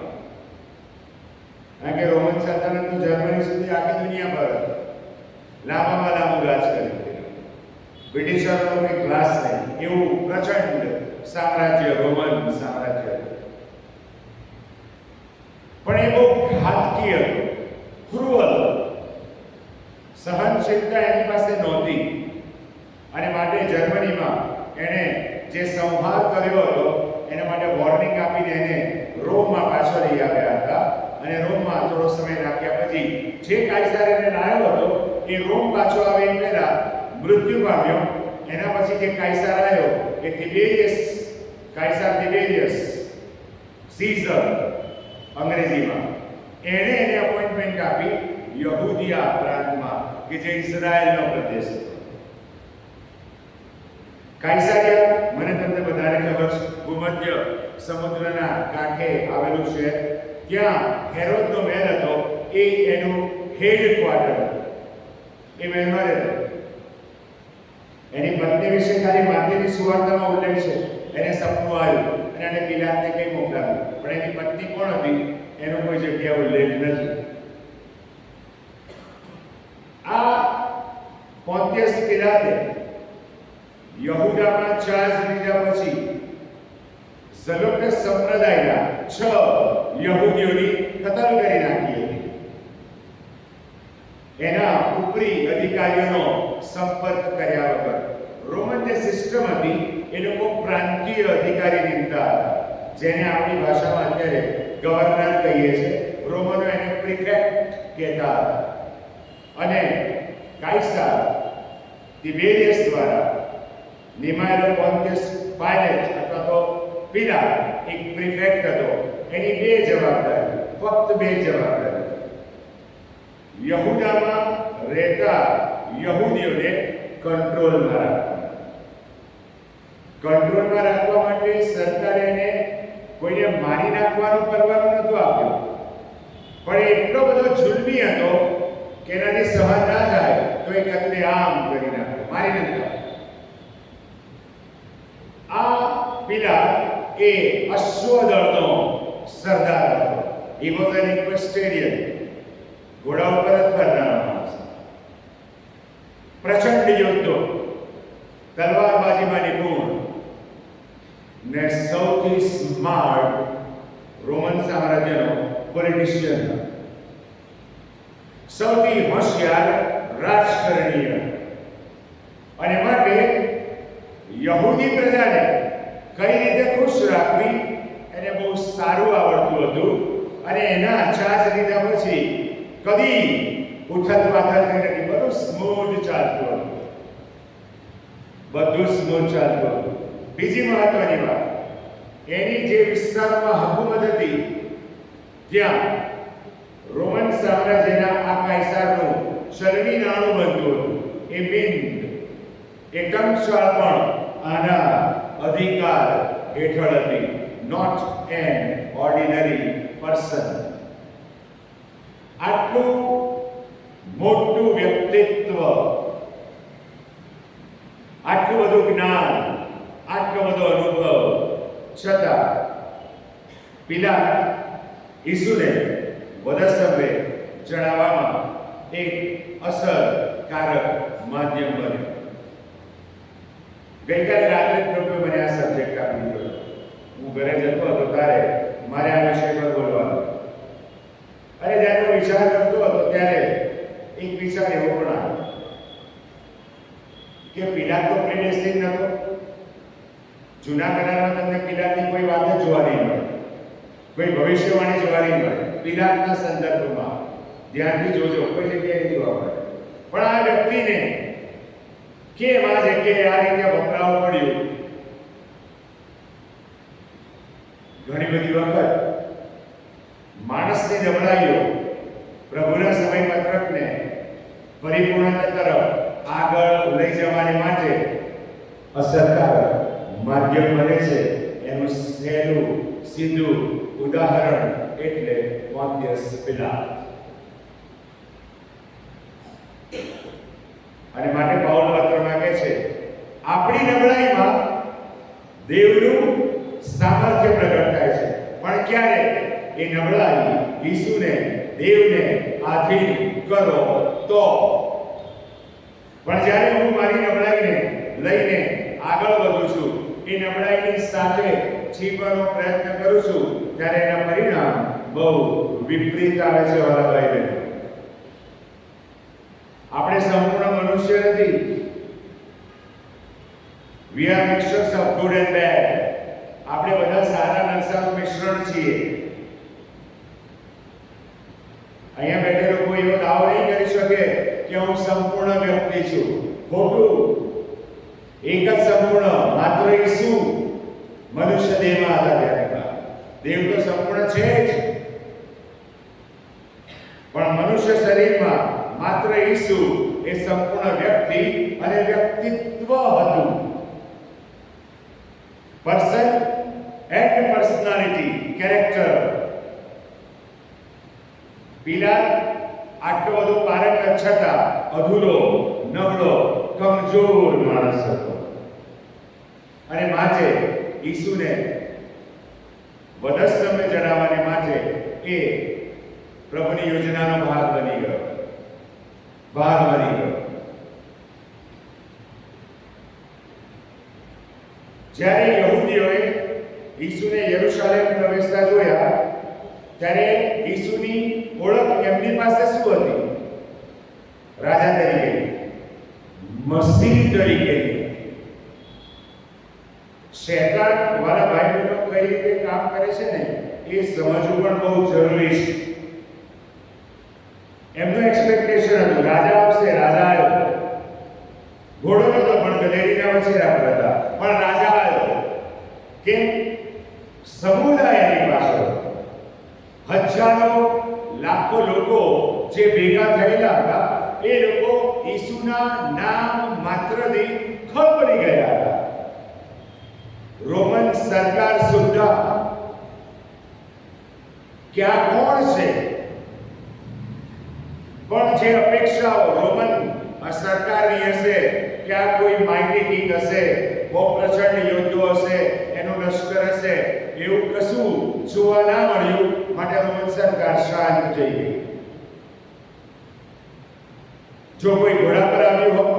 Speaker 1: કારણ કે રોમન સલ્તનત તો જર્મની સુધી આખી દુનિયા પર લાંબામાં લાંબુ રાજ કર્યું. બ્રિટિશરોનો કોઈ ક્લાસ નહીં, એવું પ્રચંડ સામ્રાજ્ય રોમન સામ્રાજ્ય. પણ એ બહુ ઘાતકી હતું, ક્રૂઅલ. સહનશીલતા એની પાસે નહોતી અને માટે જર્મનીમાં એણે જે સંહાર કર્યો હતો એના માટે વોર્નિંગ આપીને એને રોમમાં પાછો લઈ આવ્યા હતા. અને રોમમાં થોડો સમય રાખ્યા પછી જે કાયસાર એને લાવ્યો હતો એ રોમ પાછો આવે એ પહેલા મૃત્યુ પામ્યો. એના પછી જે કાયસાર આવ્યો એ તિબેરિયસ સીઝર અંગ્રેજીમાં, એણે એને અપોઇન્ટમેન્ટ આપી યહૂદિયા પ્રાંતમાં કે જે ઇઝરાયલનો પ્રદેશ હતો. કાઇસારિયા મને તમને બધાને ખબર છે, ભૂમધ્ય સમુદ્રના કાંઠે આવેલું છે. ત્યાં હેરોદનો મહેલ હતો, એ એનું હેડક્વાર્ટર હતું. એ મહેલમાં રહેતો. એની પત્ની વિશે ખાલી માથેની સુવાર્તામાં ઉલ્લેખ છે. એને સપનું આવ્યું અને એને પિલાતને કંઈ મોકલાવ્યું, પણ એની પત્ની કોણ હતી એનો કોઈ જગ્યા ઉલ્લેખ નથી. આ પોન્ટિયસ પિલાતે યહૂદામાં ચાર્જ લીધા પછી ઝલોક્ટ સંપ્રદાયના 6 યહૂદીઓની કતલ કરી નાખી હતી. એના ઉપરી અધિકારીઓનો સંપર્ક કર્યા વગર. રોમન જે સિસ્ટમ હતી એ લોકો પ્રાંતીય અધિકારી નિમતા હતા, જેને આપણી ભાષામાં અત્યારે ગવર્નર કહીએ છીએ. રોમનો એને પ્રિફેક્ટ કહેતા હતા. અને કાઇસાર તિબેરિયસ દ્વારા નિમાયેલો પોન્ટિયસ પાયલેટ અથવા તો પિલાત એક પ્રિફેક્ટ હતો. એની 2 જવાબદારી, ફક્ત 2 જવાબદારી. યહૂદામાં રહેતા યહૂદીઓને કંટ્રોલમાં રાખવા માટે સરકારે એને કોઈને મારી નાખવાનું પરવાનું નહોતું આપ્યું, પણ એટલો બધો જુલ્મી હતો કે એનાથી સહન ના થાય તો એ કત્લેઆમ કરી નાખ્યો, મારી નાખ્યો. આ પિલાત એ અશ્વદળનો સરદાર હતો. He was an equestrian. ઘોડા ઉપર જ ફરનારો માણસ. પ્રચંડ યોદ્ધો, તલવારબાજીમાં નિપુણ ને સૌથી સ્માર્ટ રોમન સામ્રાજ્યનો પોલિટિશિયન, સૌથી હોશિયાર રાજકારણીય. અને માટે યહૂદી પ્રજાને કઈ રીતે ખુશ રાખવી એને બહુ સારું આવડતું હતું. અને એના ચાર્જ લીધા પછી કદી ઉથલ પાથલ થઈ નથી. બધું સ્મૂથ ચાલતું હતું, બધું સ્મૂથ ચાલતું હતું. બીજી મહત્વની વાત, એની જે વિસ્તારમાં હકુમત હતી ત્યાં રોમન સામ્રાજ્યના આ કાઇસારનું ચલણી નાણું બનતું હતું. એ બિંદ એકંશાળ પણ આના અધિકાર હેઠળ હતી. Not an ordinary person. આટલું મોટું વ્યક્તિત્વ, આટલું બધું જ્ઞાન, આટલો બધો અનુભવ છતાં પિલાત ઈસુને વધસ્તંભે ચડાવવામાં એક અસરકારક માધ્યમ બન્યું. ગઈકાલે રાત્રે પ્રભુએ મને આ સબ્જેક્ટ આપી દીધો. હું ઘરે જતો હતો ત્યારે મારે આ વિષય પર બોલવાનું. અને જ્યારે હું વિચાર કરતો હતો ત્યારે એક વિચાર એવો પણ આવ્યો કે પિલાત તો પ્રેડેસ્ટિન નહોતો. જૂના કરારમાં તમને પિલાતની કોઈ વાત જ જોવા નહીં મળે, કોઈ ભવિષ્યવાણી જોવા નહીં મળે. પિલાતના સંદર્ભમાં ધ્યાનથી જોજો, કોઈ જગ્યાએ નહીં જોવા મળે. પણ આ વ્યક્તિને કેમ આ જગ્યાએ આ રીતે વપરાવું પડ્યું? ઘણી બધી વખત માણસની નબળાઈઓ પ્રભુના સમયપત્રકને પરિપૂર્ણતા તરફ આગળ લઈ જવાને માટે અસરકારક માધ્યમ બને છે. એનું સહેલું સીધું ઉદાહરણ એટલે પોન્ટિયસ પિલાત. અને માટે પાઉલ પત્રમાં કહે છે, આપણી નબળાઈમાં દેવનું સામર્થ્ય પ્રગટ થાય છે. પણ ક્યારે? એ નબળાઈ ઈસુને, દેવને આધીન કરો તો. પણ જ્યારે હું મારી નબળાઈને લઈને આગળ વધું છું, એ નબળાઈની સાથે છીપવાનો પ્રયત્ન કરું છું, ત્યારે એના પરિણામ બહુ વિપરીત આવે છે. વાલા ભાઈ બહેનો, આપણે સંપૂર્ણ મનુષ્ય નથી. We are mixtures of good and bad. આપણે બધા સારા નરસાનું મિશ્રણ છીએ. અહીંયા બેઠેલો કોઈ એવો દાવો નહીં કરી શકે કે હું સંપૂર્ણ વ્યક્તિ છું. ખોટું. એક જ સંપૂર્ણ, માત્ર ઈસુ મનુષ્ય દેહમાં હતા ત્યારે. દેવ તો સંપૂર્ણ છે જ, પણ મનુષ્ય શરીરમાં માત્ર ઈસુ એ સંપૂર્ણ વ્યક્તિ અને વ્યક્તિત્વ હતું. person and personality, character. પિલાત આટલો બધો પારંગત છતાં અધૂરો, નબળો, કમજોર માણસ હતો અને માટે ઈસુને વધસ્તંભે ચડાવવાને માટે એ પ્રભુની યોજનાનો ભાગ બની ગયો. જ્યારે યહૂદીઓએ ઈસુને યરૂશાલેમ પ્રવેશતા જોયા ત્યારે ઈસુની ઓળખ એમની પાસે શું હતી? રાજા તરીકે, મસીહ તરીકે. શેતાન વાળા ભાઈ બહેનો કઈ રીતે કામ કરે છે ને એ સમજવું પણ બહુ જરૂરી છે. એમનું એક્સપેક્ટેશન હતું રાજા આવશે, રાજા આવ્યો. ઘોડો નતો પણ ગધેડીના વછેરા પર હતા, પણ રાજા આવ્યો. કેમ? સમુદાય એની પાછળ, હજારો લાખો લોકો જે ભેગા થયેલા હતા એ લોકો ઈસુના નામ માત્રથી ખબરી ગયા હતા. રોમન સરકાર સુદ્ધા કે આ કોણ છે, પણ જે અપેક્ષાઓ રોમન સરકારની હશે કે આ કોઈ માઇટી કિંગ હશે, બહુ પ્રચંડ યોદ્ધો હશે, એનું લશ્કર હશે, એવું કશું જોવા ના મળ્યું. માટે રોમન સરકાર શાંત થઈ ગઈ. જો કોઈ ઘોડા પર આવ્યું હોત,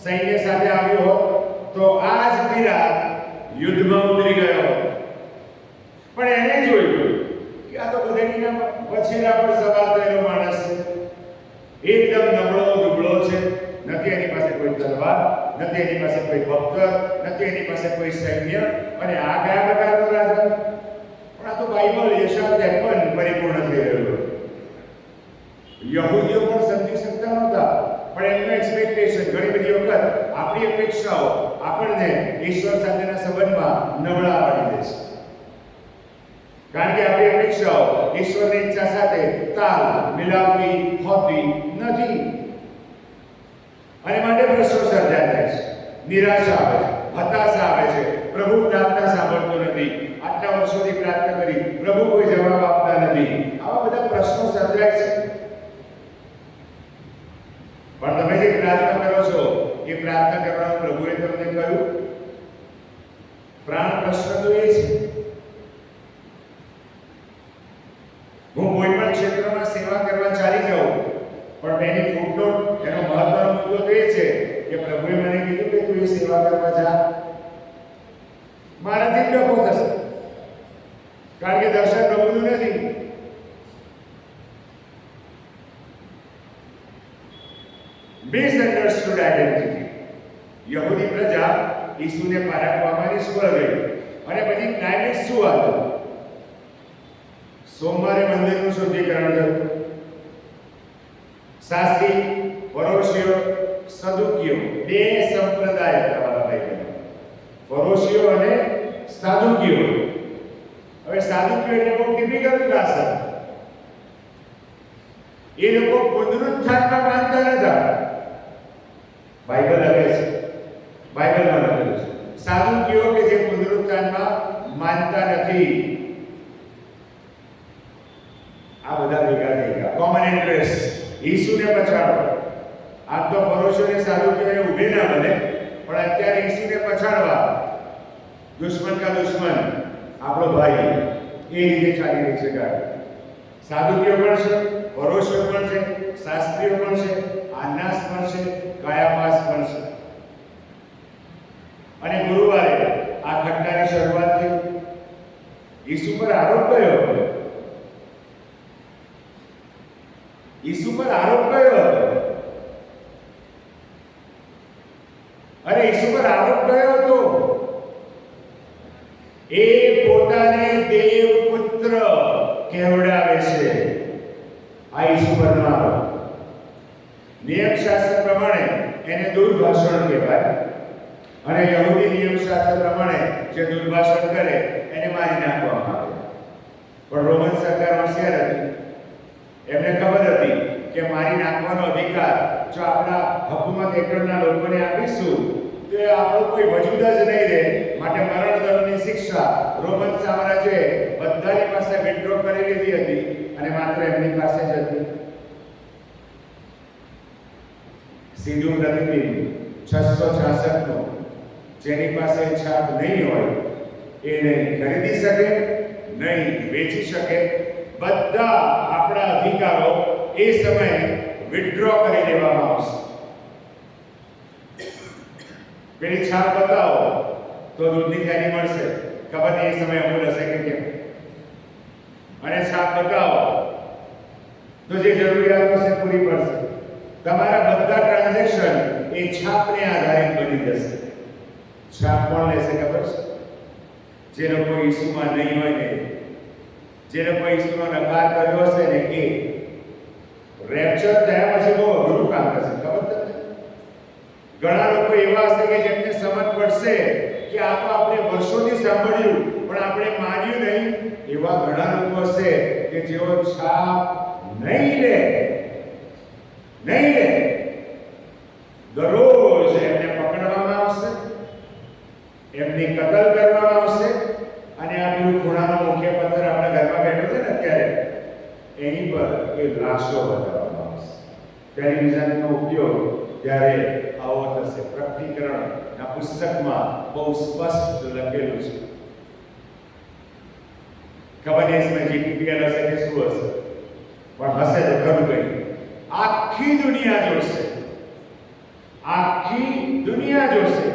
Speaker 1: સૈન્ય સાથે આવ્યું હોત, તો આ જ પિલાત યુદ્ધમાં ઉતરી ગયો. પણ એને જોયું કે આ તો ગધેડીના વછેરા પર સવાર થયેલો માણસ છે, એકદમ નબળો દુબળો છે, નથી એની પાસે કોઈ તલવાર, નથી એની પાસે કોઈ બખ્તર, નથી એની પાસે કોઈ સૈન્ય, અને આ કયા પ્રકારનો રાજા? પણ આ તો બાઇબલ યશાયા 53 પરિપૂર્ણ થઈ રહ્યો. યહૂદીઓ પણ સમજી શકતા નહોતા, પણ એમનું એક્સપેક્ટેશન, ઘણી બધી વખત આપણી અપેક્ષાઓ આપણને ઈશ્વર સાથેના સંબંધમાં નબળા પાડી દે છે. કારણ કે આપણી અપેક્ષાઓ ઈશ્વરની ઈચ્છા સાથે તાલ મિલાવતી હોતી નથી, અને માટે પ્રશ્નો સર્જાય છે, નિરાશા આવે છે, હતાશા આવે છે. પ્રભુ પ્રાર્થના સાંભળતો નથી, આટલા વર્ષોથી પ્રાર્થના કરી, પ્રભુ કોઈ જવાબ આપતા નથી. આવા બધા પ્રશ્નો સર્જાય છે. પણ તમે જે પ્રાર્થના કરો છો એ પ્રાર્થના કરવાનું પ્રભુએ તમને કહ્યું? પ્રાણ પ્રશ્ન તો એ છે. હું કોઈ પણ ક્ષેત્રમાં સેવા કરવા ચાલી જાઉં, પણ તેની ફૂટનોટ, એનો મહત્વનો મુદ્દો તો એ છે કે પ્રભુએ મને કીધું કે તું એ સેવા કરવા જા. મારાથી ડખો થશે, કારણ કે દર્શન પ્રભુનું નથી. મિસઅન્ડરસ્ટુડ આઈડેન્ટિટી. યહૂદી પ્રજા ઈસુને પારખવામાં નિષ્ફળ ગઈ, અને પછી ક્લાઇમેક્સ શું હતું? સોમવારે મંદિરનું શુદ્ધિકરણ થયું. શાસ્ત્રી, ફરોશીઓ, સદુકીઓ, બે સંપ્રદાય હતા મારા ભાઈ બહેનો, ફરોશીઓ અને સાદુકીઓ. હવે સાદુકીઓ એટલે બહુ ટિપિકલ ક્લાસ હતા. એ લોકો પુનરુત્થાનમાં માનતા નતા. બાઇબલ લખે છે, બાઇબલમાં લખેલું છે, સાદુકીઓ કે જે પુનરુત્થાનમાં માનતા નથી. આ બધા ભેગા થઈ ગયા. કોમન ઇન્ટરેસ્ટ, ઈસુને પછાડો. આમ તો ફરોશીઓને સાદુકીઓને ઊભે ના બને, પણ અત્યારે ઈસુને પછાડવા, દુશ્મન કા દુશ્મન આપણો ભાઈ, એ રીતે ચાલી રહી છે ગાડી. સાદુકીઓ પણ છે, ફરોશીઓ પણ છે, શાસ્ત્રીઓ પણ છે, આનાસ પણ છે, કાયાફાસ પણ છે. અને ગુરુવારે આ ઘટનાની શરૂઆત થઈ. ઈસુ પર આરોપ કર્યો હતો. ઈસુ પર આરોપ કર્યો હતો. અરે ઈસુ પર આરોપ કર્યો હતો. એ પોતાને દેવ પુત્ર કહેવડાવે છે. આ ઈસુ પરનો આરોપ. નિયમશાસ્ત્ર પ્રમાણે એને દુર્ભાષણ કહેવાય, અને યહૂદી નિયમશાસ્ત્ર પ્રમાણે જે દુર્ભાષણ કરે એને મારી નાખવામાં આવે. પણ રોમન સરકાર હોશિયાર હતી. એમને ખબર હતી કે મારી નાખવાનો અધિકાર જો આપણા હકુમત હેઠળના લોકોને આપીશું તો આપણો કોઈ વજૂદ જ નહીં રહે. માટે મરણદંડની શિક્ષા રોમન સામ્રાજ્યએ બધાની પાસે વિડ્રો કરી લીધી હતી અને માત્ર એમની પાસે જ હતી. સિંધુ પ્રતિબિંબ 666 નો જેની પાસે છાપ નહીં હોય એ નહીં ખરીદી શકે, નહીં વેચી શકે. બધા આપણા અધિકારો એ સમયે વિડ્રો કરી દેવામાં આવશે. પેલી છાપ બતાવો તો દૂધની થેલી મળશે. ખબર નહીં એ સમય અમૂલ હશે કે કેમ. અને છાપ બતાવો તો જે જરૂરિયાતો છે પૂરી પડશે. તમારા બધા ટ્રાન્ઝેક્શન એ છાપને આધારિત બની જશે. છાપ કોણ લેશે ખબર છે? જે લોકો ઈસુમાં નહીં હોય ને, જે લોકો ઈસુનો નકાર કર્યો હશે ને, એ રેપ્ચર થયા પછી બહુ અઘરું કામ કરશે. ખબર તમને? ઘણા લોકો એવા હશે કે જેમને સમજ પડશે કે આ તો આપણે વર્ષોથી સાંભળ્યું પણ આપણે માન્યું નહીં. એવા ઘણા લોકો હશે કે જેઓ છાપ નહીં લે. દરરોજ એમને પકડવામાં આવશે, એમની કતલ કરવામાં આવશે. અને આ પેલું ખૂણાનો મુખ્ય પથ્થર આપણા ઘરમાં બેઠો છે ને અત્યારે, એની પર એ લાશો બતાવવામાં આવશે. ટેલિવિઝનનો ઉપયોગ ત્યારે આવો થશે. પ્રકટીકરણના પુસ્તકમાં બહુ સ્પષ્ટ લખેલું છે. ખબર નહીં इसमें GPPL હશે કે શું હશે, પણ હશે તો ખરું કંઈ. આખી દુનિયા જોશે, આખી દુનિયા જોશે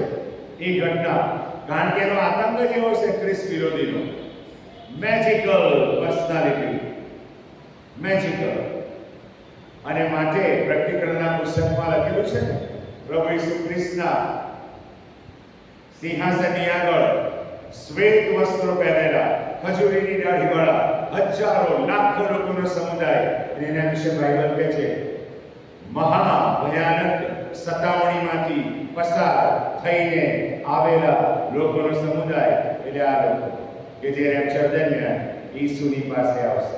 Speaker 1: એ ઘટના. કારણ કે એનો આતંક જ એવો છે ખ્રિસ્ત વિરોધીનો. Magical personality, magical. અને માટે પ્રકટીકરણના પુસ્તકમાં લખેલું છે ને, પ્રભુ ઈસુ ખ્રિસ્તના સિંહાસનની આગળ શ્વેત વસ્ત્રો પહેરેલા, ખજૂરીની દાઢીવાળા હજારો લાખો લોકોનો સમુદાય. અને એના વિશે બાઇબલ કહે છે મહા ભયાનક સતાવણીમાંથી પસાર થઈને આવેલા લોકોનો સમુદાય. એટલે આ લોકો કે જે રેપ્ચર દરમિયાન ઈસુની પાસે આવશે.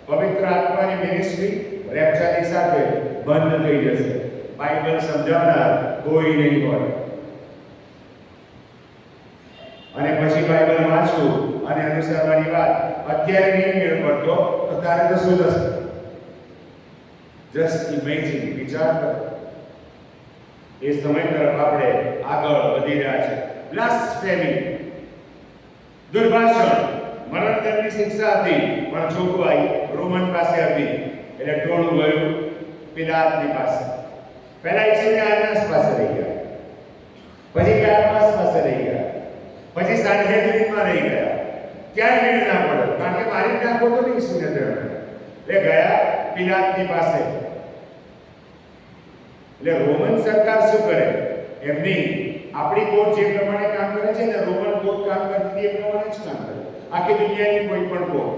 Speaker 1: પવિત્ર આત્માની મિનિસ્ટ્રી રેપ્ચરની સાથે બંધ થઈ જશે. બાઇબલ સમજાવનાર કોઈ નહીં હોય. અને પછી બાઇબલ વાંચવું અને અનુસરવાની વાત અત્યારે નહીં મેળ પડતો તો તારે તો શું થશે? જસ્ટ ઇમેજિન, વિચાર કરો. એ સમય તરફ આપણે આગળ વધી રહ્યા છે. બ્લાસ્ફેમી, દુર્ભાષણ, મરણદંડની શિક્ષા હતી પણ જોગવાઈ રોમન પાસે હતી. એટલે ટોળું ગયું પિલાતની પાસે. પહેલા ઈસુને આનાસ પાસે લઈ ગયા, પછી કાયાફાસ પાસે લઈ ગયા, પછી સાંહેદ્રિનમાં રહી ગયા. ક્યાંય મેળ ના પડ્યો, કારણ કે મારી નાખો તો નહીં ઈસુને ત્યાં. એટલે ગયા પિલાતની પાસે. એટલે રોમન સરકાર શું કરે? એમની આપણી કોર્ટ જે પ્રમાણે કામ કરે છે ને, રોમન કોર્ટ કામ કરતી એ પ્રમાણે જ કામ કરે. આખી દુનિયાની કોઈ પણ કોર્ટ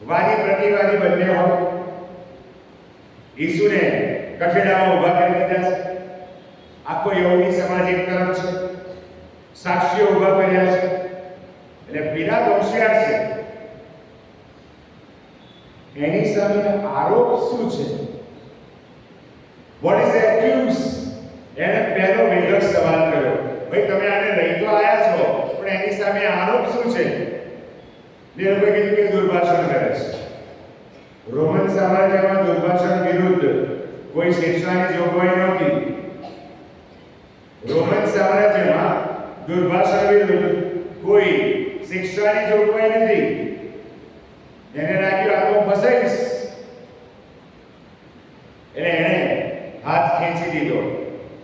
Speaker 1: વાદી પ્રતિવાદી બંને હોય. ઈસુને કઠેડામાં ઊભા કરી દીધા છે. આખો યહૂદી સમાજ એક તરફ છે, સાક્ષીઓ ઊભા કર્યા છે. એટલે પિલાત હોશિયાર છે. એની સામે આરોપ શું છે? What is accused? એને પહેલો વિગત સવાલ કર્યો, ભાઈ તમે આને લઈ તો આયા છો પણ એની સામે આરોપ શું છે? એ લોકોએ કીધું કે દુર્ભાષણ કરે છે. રોમન સામ્રાજ્યમાં દુર્ભાષણ વિરુદ્ધ કોઈ શિક્ષાની જોગવાઈ નહોતી. રોમન સામ્રાજ્યમાં દુર્ભાષણ વિરુદ્ધ કોઈ શિક્ષાની જોગવાઈ નથી. એને લાગ્યું આ તો ફસાઈશ, એટલે એને હાથ ખેંચી દીધો.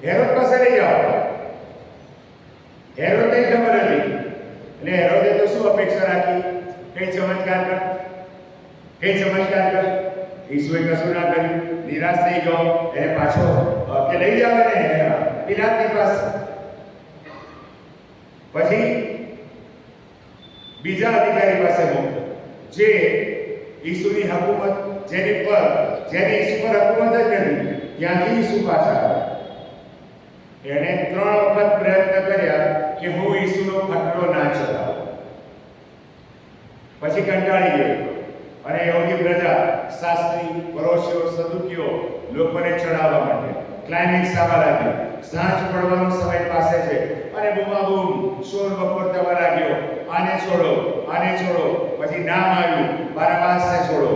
Speaker 1: હેરોદ પાસે લઈ જાઓ. હેરોદને ખબર હતી. એટલે હેરોદે તો શું અપેક્ષા રાખી? કઈ ચમત્કાર કર, કઈ ચમત્કાર કર. ઈસુએ કશું ના કર્યું. નિરાશ થઈ ગયો. એને પાછો કે લઈ જાવ ને પિલાતની પાસે. પછી બીજા અધિકારી પાસે મોકલ્યો, જે ઈસુની હકુમત, જેની ઈસુ પર હકુમત જ નથી, ત્યાંથી ઈસુ પાછા આવ્યા. એણે 3 વખત પ્રયત્ન કર્યા કે હું ઈસુનો ખટલો ના ચલાવું. પછી કંટાળી ગયો અને યહૂદી પ્રજા, શાસ્ત્રી, ફરોશીઓ, સદુકીઓ લોકોને ચડાવવા માટે ક્લાઇમેક્સ આવવા લાગ્યું. સાંજ પડવાનો સમય પાસે છે અને બૂમાબૂમ શોર બકોર થવા લાગ્યો, આને છોડો, આને છોડો. પછી નામ આવ્યું, બારાબાસને છોડો.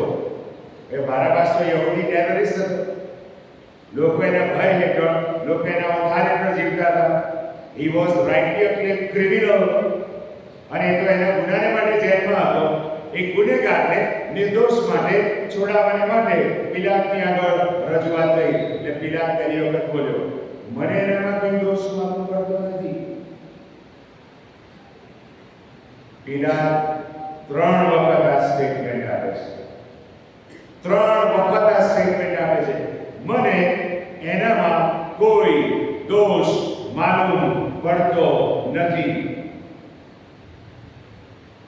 Speaker 1: એ બારાબાસ તો યહૂદી ટેરરિસ્ટ હતો. લોકો એના ભય હેઠળ, લોકો એના ઓથાર હેઠળ જીવતા હતા. He was rightly a criminal, અને એ તો એના ગુનાને માટે જેલમાં હતો. એક ગુનેગારને નિર્દોષ માટે છોડાવવા માટે પિલાતની આગળ રજૂઆત થઈ. એટલે પિલાત તેની વખત બોલ્યો, મને એનામાં કોઈ દોષ માલુમ પડતો નથી. પિલાત 3 વખત આ સ્ટેટમેન્ટ આપે છે. 3 વખત આ સ્ટેટમેન્ટ આપે છે, મને એનામાં કોઈ દોષ માલુમ પડતો નથી.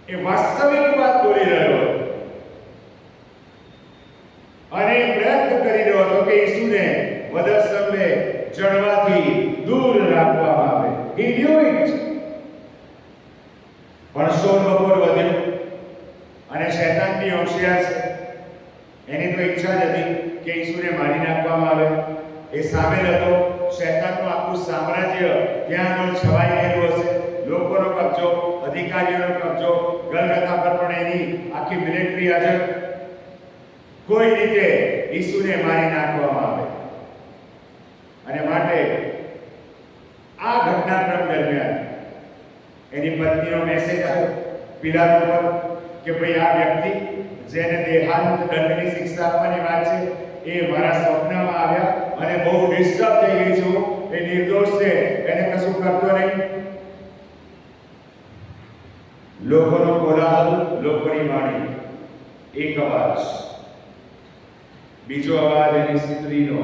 Speaker 1: એ વાસ્તવિક વાત બોલી રહ્યો હતો અને પ્રયત્ન કરી રહ્યો હતો કે ઈસુને વધસ્તંભે ચડવાથી દૂર રાખવામાં આવે. He knew it. પણ શોર બકોર વધ્યો અને શૈતાનની હોશિયાર છે. એની તો ઈચ્છા જ હતી કે ઈસુને મારી નાખવામાં આવે. એ સામેલ હતો. શૈતાનનું આખું સામ્રાજ્ય ત્યાં આગળ છવાઈ ગયેલું હશે. લોકોનો કબજો, અધિકારીઓનો કબજો, ગલગથા પર પણ એની આખી મિલિટરી હાજર. કોઈ રીતે ઈસુને મારી નાખવામાં આવે. અને માટે આ ઘટનાક્રમ દરમિયાન એની પત્નીનો મેસેજ આવ્યો પિલાત ઉપર કે ભાઈ આ વ્યક્તિ જેને દેહાંત દંડની શિક્ષા આપવાની વાત છે, એ મારા સ્વપ્નમાં આવ્યા અને બહુ ડિસ્ટર્બ થઈ ગઈ છું. એ નિર્દોષ છે, એને કશું કરતો નહીં. લોકોનો કોલાહલ, લોકોની વાણી. એક અવાજ, બીજો અવાજ એની સ્ત્રીનો,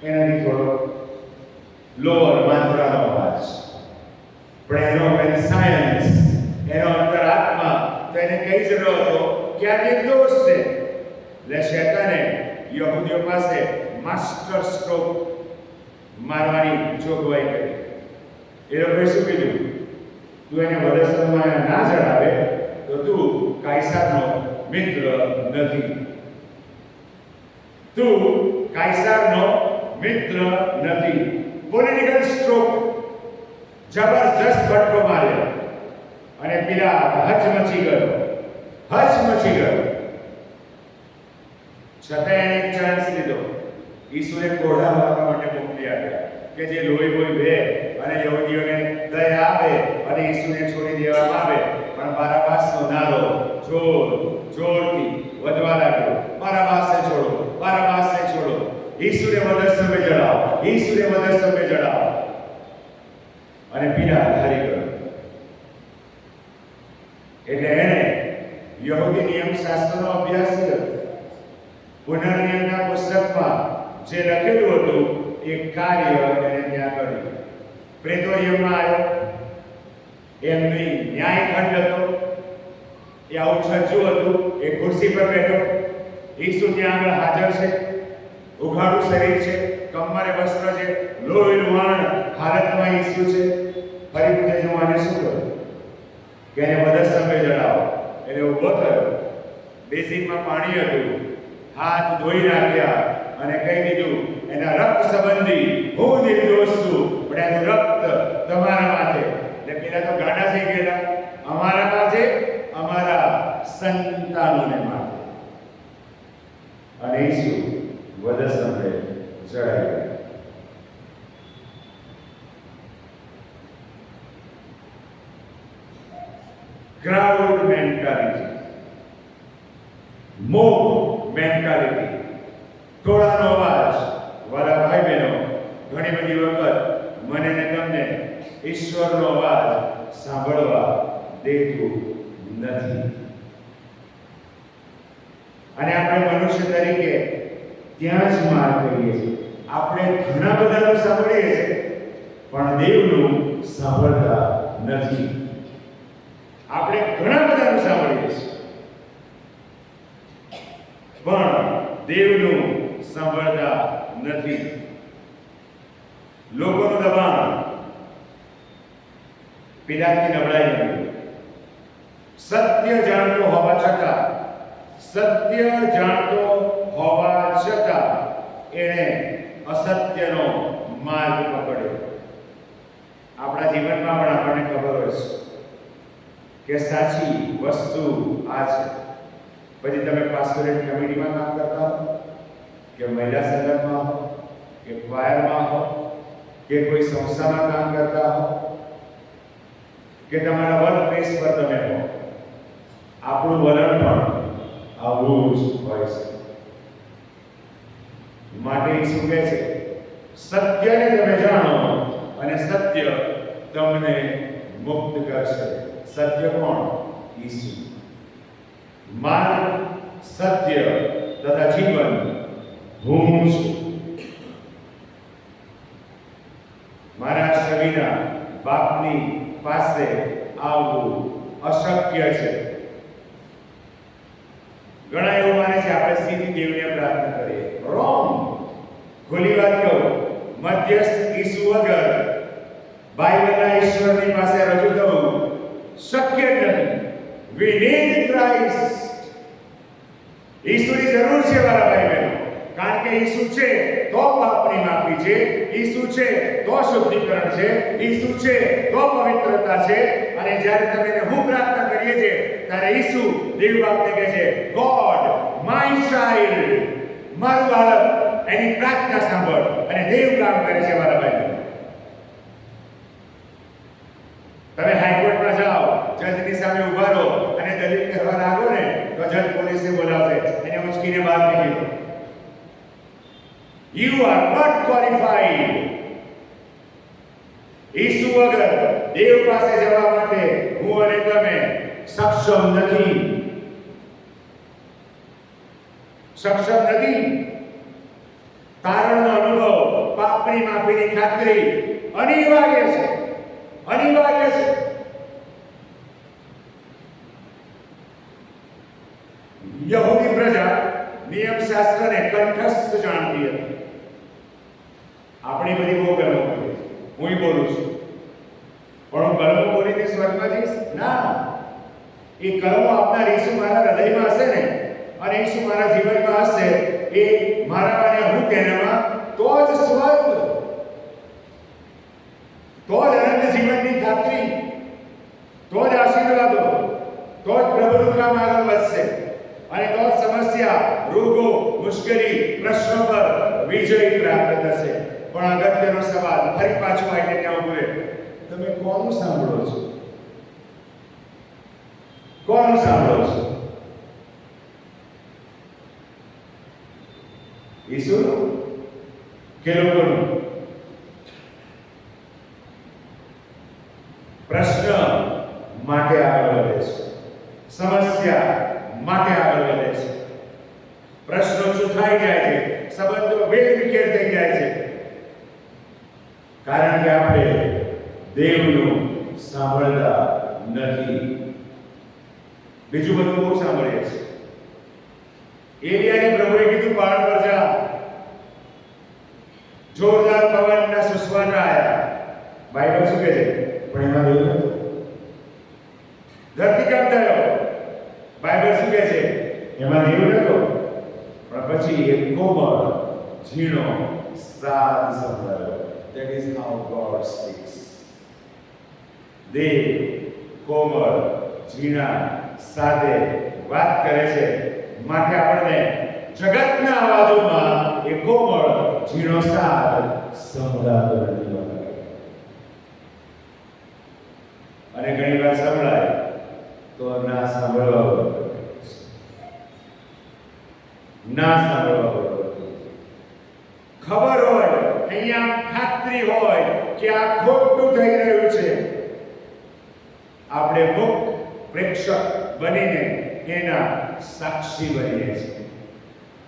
Speaker 1: એનાથી થોડો લોઅર માત્રાનો અવાજ. પણ એનો સાયન્સ, એનો અંતરાત્મા તો એને કહી જ રહ્યો હતો કે આ નિર્દોષ છે. એટલે શૈતાને યહૂદીઓ પાસે માસ્ટર સ્ટ્રોક મારવાની જોગવાઈ કરી. એ લોકોએ શું કીધું? તું એને વધસ્તંભમાં ના ચડાવે તો તું કાયસારનો મિત્ર નથી. તું કાયસારનો મિત્ર નથી. પોલિટિકલ સ્ટ્રોક, જબરજસ્ત ફટકો માર્યો અને પિલાત હચમચી ગયો. છતાં એણે એક ચાન્સ લીધો. ઈસુએ કોઢા મારવા માટે મોકલી આપ્યા કે જે લોહી વહે અને યહૂદીઓને દયા આવે અને ઈસુને છોડી દેવામાં આવે. પણ બારાબાસનો નારો જોરથી વધવા લાગ્યો. બારાબાસને છોડો, બારાબાસને છોડો. ઈસુને વધસ્તંભે ચડાવો, ઈસુને વધસ્તંભે ચડાવો. અને પિલાત હારી ગયો. એટલે એણે યહૂદી નિયમશાસ્ત્રનો અભ્યાસ કર્યો. પુનર્નિયમના પુસ્તકમાં જે લખેલું હતું એ કાર્ય એને ત્યાં કર્યું. પ્રેતોરિયમમાં આવ્યો. એમની ન્યાયખંડ હતો. એ આવું છજ્જુ હતું. એ ખુરશી પર બેઠો. ઈસુ ત્યાં આગળ હાજર છે. ઉઘાડું શરીર છે, કમરે વસ્ત્ર છે, લોહી લુહાણ હાલતમાં ઈસુ છે. ફરી પૂછે છે, હું આને શું કરું? કે એને વધસ્તંભે ચડાવો. એટલે ઊભો થયો. બેઝિકમાં પાણી હતું. હાથ ધોઈ નાખ્યા અને કહી દીધું, એના રક્ત સંબંધી હું નિર્દોષ છું, પણ એનું રક્ત તમારા માથે. એટલે પેલા તો ગાડા થઈ ગયેલા, અમારા માથે, અમારા સંતાનોને માથે. અને ઈસુ વધસ્તંભે ચડાઈ ગયા. ક્રાઉડ મેન્ટાલિટી, મોબ મેન્ટાલિટી, ટોળાનો અવાજ. વાલા ભાઈ બહેનો, ઘણી બધી વખત મને ને તમને ઈશ્વરનો અવાજ સાંભળવા દેતું નથી. અને આપણે મનુષ્ય તરીકે ત્યાં જ માર કરીએ છીએ. આપણે ઘણા બધાનું સાંભળીએ છીએ પણ દેવનું સાંભળતા નથી. આપણે ઘણા બધાનું સાંભળીએ છીએ પણ દેવનું સાંભળતા નથી. લોકોનું દબાણ, પિલાતની નબળાઈ નથી. સત્ય જાણતો હોવા છતાં એણે અસત્યનો માર્ગ પકડ્યો. કે સાચી વસ્તુ આ છે. પછી તમે પાસ્ટોરેટ કમિટીમાં કામ કરતા હો, કે મહિલા સંગઠનમાં હો, કે ક્વાયરમાં હો, કે કોઈ સંસ્થામાં કામ કરતા હો, કે તમારા વર્ક પ્લેસ પર તમે હો, આપણું વલણ પણ આવું જ હોય છે. માટે શું કહે છે? સત્યને તમે જાણો અને સત્ય તમને મુક્ત કરશે. સત્ય કોણ? ઈસુ. માર્ગ, સત્ય તથા જીવન હું છું. મારા છબીના બાપની પાસે આવવું અશક્ય છે. ઘણા એવું માને છે આપણે સીધી દેવને પ્રાર્થના કરીએ. રોંગ. ખુલ્લી વાત કહું, મધ્યસ્થ ઈસુ વગર બાઇબલના ઈશ્વરની પાસે રજૂ થવું શક્ય નથી. We need Christ. ઈસુની જરૂર છે મારા ભાઈ બહેનો, કારણ કે ઈસુ છે તો પાપની માફી છે, ઈસુ છે તો શુદ્ધિકરણ છે, ઈસુ છે તો પવિત્રતા છે. અને જ્યારે તમે હું પ્રાર્થના કરીએ છીએ ત્યારે ઈસુ દેવ બાપને કહે છે, ગોડ માય ચાઇલ્ડ, મારું બાળક, એની પ્રાર્થના સાંભળ. અને દેવ કામ કરે છે મારા ભાઈ બહેનો. તમે હાઈકોર્ટમાં જાઓ, જજની સામે ઉભા રહો અને દલીલ કરવા લાગો ને તો જજ પોલીસે બોલાવશે, એને ઉચકીને બહાર નીકળો. You are not qualified. ઈસુ વગર દેવ પાસે જવા માટે હું અને તમે સક્ષમ નથી. સક્ષમ નથી. તારણનો અનુભવ, પાપની માફીની ખાતરી અનિવાર્ય છે. અનિવાર્ય છે. યહૂદી પ્રજા નિયમશાસ્ત્રને કંઠસ્થ જાણતી હતી. આપણી બધી બહુ ગરમો બોલી, હું બોલું છું, પણ હું ગરમો બોલીને સ્વર્ગમાં જઈશ? ના. એ કર્મો આપનાર ઈસુ મારા હૃદયમાં હશે ને, અને ઈસુ મારા જીવનમાં હશે, એ મારામાં અને હું તેનામાં, તો જ સ્વર્ગ, તો જ અનંત જીવનની ખાતરી, તો જ આશીર્વાદો, તો જ પ્રભુનું કામ આગળ વધશે, અને તો જ સમસ્યા, રોગો, મુશ્કેલી, પ્રશ્નો પર વિજય પ્રાપ્ત થશે. પણ અગત્યનો સવાલ ફરી પાછો આવીને ત્યાં ઉભો રહે, તમે કોનું સાંભળો છો? કોનું સાંભળો છો? ઈસુનું કે લોકોનું? પ્રશ્ન માટે આગળ વધે છે, સમસ્યા માટે આગળ વધે છે, પ્રશ્નો ચૂથાઈ જાય છે, સંબંધો વેરવિખેર થઈ જાય છે, કારણ કે આપણે દેવનું સાંભળતા નથી. બીજું બધું બહુ સાંભળીએ છીએ. એલિયાને પ્રભુએ કીધું પહાડ પર જા, જોરદાર પવનના સુસવાટા આવ્યા. બાઇબલ શું કહે છે? પણ એમાં દેવ નહોતો. ધરતીકંપ થયો, બાઇબલ શું કહે છે? એમાં દેવ નહોતો. પણ પછી એક કોમળ ઝીણો સાદ સંભળાયો. That is how God speaks. દેવ કોમળ ઝીણા સાદે વાત કરે છે. માટે આપણને જગતના અવાજોમાં એ કોમળ ઝીણો સાદ સંભળાતો નથી. અને ઘણી વાર સંભળાય તો ના સાંભળવા બરોબર, ના સાંભળવા બરોબર. ખબર હોય, અહીંયા ખાતરી હોય કે આ ખોટું થઈ રહ્યું છે, આપણે મુક્ત પ્રેક્ષક બનીને એના સાક્ષી બનીએ છીએ.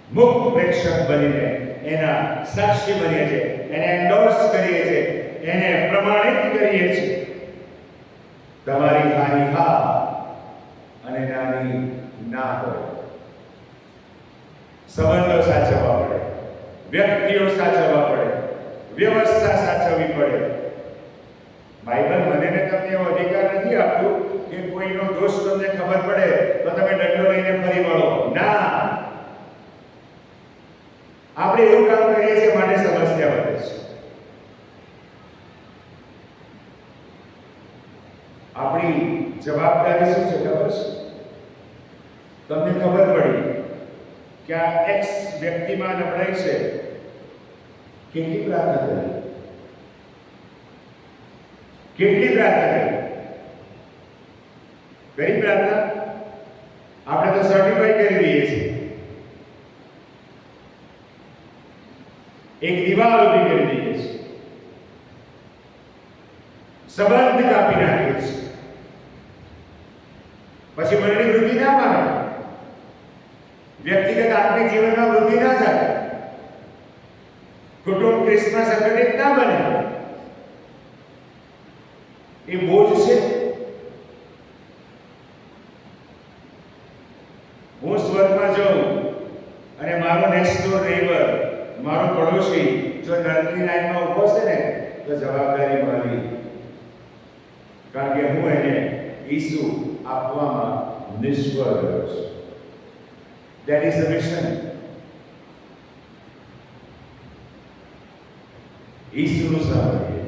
Speaker 1: મુક્ત પ્રેક્ષક બનીને એના સાક્ષી બનીએ છીએ, એને એન્ડોર્સ કરીએ છીએ, એને પ્રમાણિત કરીએ છીએ. તમારી હાનિ હા અને નાની ના હોય. સંબંધો સાચવવા પડે, વ્યક્તિઓ સાચવવા પડે, વ્યવસ્થા સાચવવી પડે. બાઇબલ મને ને તમને એવો અધિકાર નથી આપતું કે કોઈનો દોષ તમને ખબર પડે તો તમે દંડો લઈને ફરી વળો. ના, આપણે એવું કામ કરીએ છીએ માટે સમસ્યા વધે છે. આપણી જવાબદારી શું છે ખબર છે? તમને ખબર પડી કે આ એક્સ વ્યક્તિમાં નબળાઈ છે, કેટલી પ્રાર્થના કરી? કેટલી પ્રાર્થના કરી? કરી પ્રાર્થના? આપણે તો સર્ટિફાઈ કરી દઈએ છીએ, એક દીવાલ ઊભી કરી દઈએ છીએ, સંબંધ કાપી નાખીએ છીએ, પછી મનની વૃદ્ધિ ના પામે, વ્યક્તિગત આત્મિક જીવનમાં વૃદ્ધિ ના થાય, કુટુંબ ક્રિસ્મસ સંગઠિત ના બને, એ બોજ છે. હું સ્વર્ગમાં જાઉં અને મારો નેક્સ્ટ ડોર નેબર, મારો પડોશી જો નર્કની લાઈનમાં ઊભો છે ને, તો જવાબદારી મારી, કારણ કે હું એને ઈસુ આપવામાં નિષ્ફળ રહ્યો છું. That is the mission. ઈસુનું સાંભળીએ,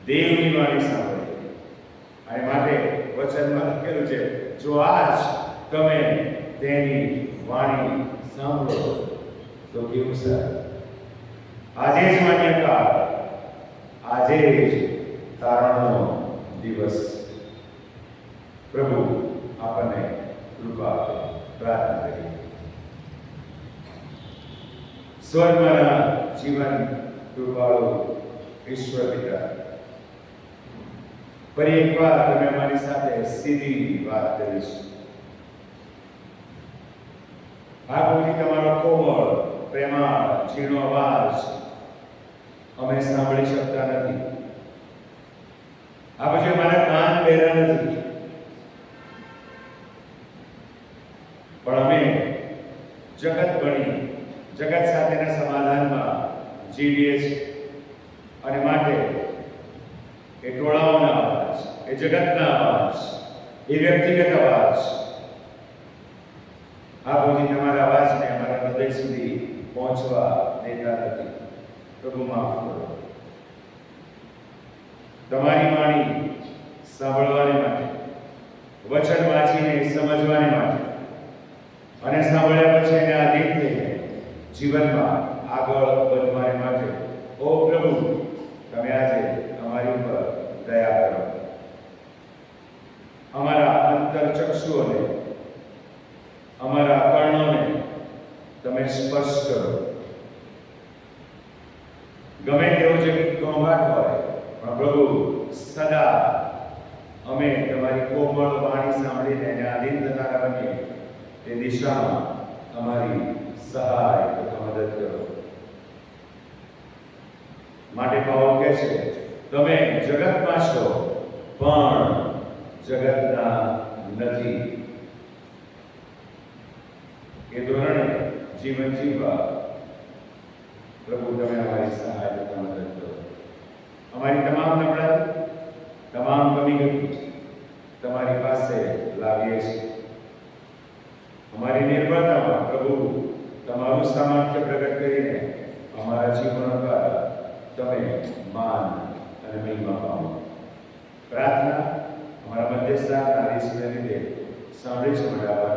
Speaker 1: દેવની વાણી સાંભળીએ, અને માટે વચનમાં લખેલું છે, જો આજ તમે તેની વાણી સાંભળો તો કેવું સારું. આજે જ માન્યતા, આજે જ તારણનો દિવસ. પ્રભુ આપણને કૃપા આપે. પ્રાર્થના કરીએ. સ્વર્ગના જીવન કૃપાળુ ઈશ્વર પિતા, ફરી એકવાર તમે અમારી સાથે સીધી વાત કરી છે. આ પ્રભુજી, તમારો કોમળ, પ્રેમાળ, ઝીણો અવાજ અમે સાંભળી શકતા નથી. આ પછી અમારા કાન બહેરા નથી, પણ અમે જગત બની જગત સાથેના સમાધાનમાં જીવીએ છીએ, અને માટે એ ટોળાઓના અવાજ, એ જગતના અવાજ, એ વ્યક્તિગત અવાજ, આ બધી તમારા અવાજને અમારા હૃદય સુધી પહોંચવા દેતા નથી. પ્રભુ માફ કરો. તમારી વાણી સાંભળવાને માટે, વચન વાંચીને સમજવાને માટે, અને સાંભળ્યા પછી એને આધીન થઈને જીવનમાં આગળ વધવાને માટે, ઓ પ્રભુ, તમે આજે અમારી ઉપર દયા કરો. અમારા અંતરચક્ષુઓને, અમારા કર્ણોને તમે સ્પર્શ કરો. ગમે તેવો જે ઘોંઘાટ હોય, પણ પ્રભુ, સદા અમે તમારી કોમળ વાણી સાંભળીને એને આધીન થનારા બનીએ તે દિશામાં અમારી સહાય તથા મદદ કરો. માટે પાઉલ કહે છે, તમે જગતમાં છો પણ જગતના નથી. એ ધોરણે જીવન જીવવા પ્રભુ તમે અમારી સહાય તથા મદદ કરો. અમારી તમામ નબળાઈ, તમામ કમી ગતિ તમારી પાસે લાવીએ છીએ. અમારી નિર્ભરતામાં પ્રભુ તમારું સામર્થ્ય પ્રગટ કરીને અમારા જીવનો દ્વારા તમે માન અને મહિમા પામો. પ્રાર્થના અમારા મધ્યસ્થના આદેશને લીધે સાંભળી છે.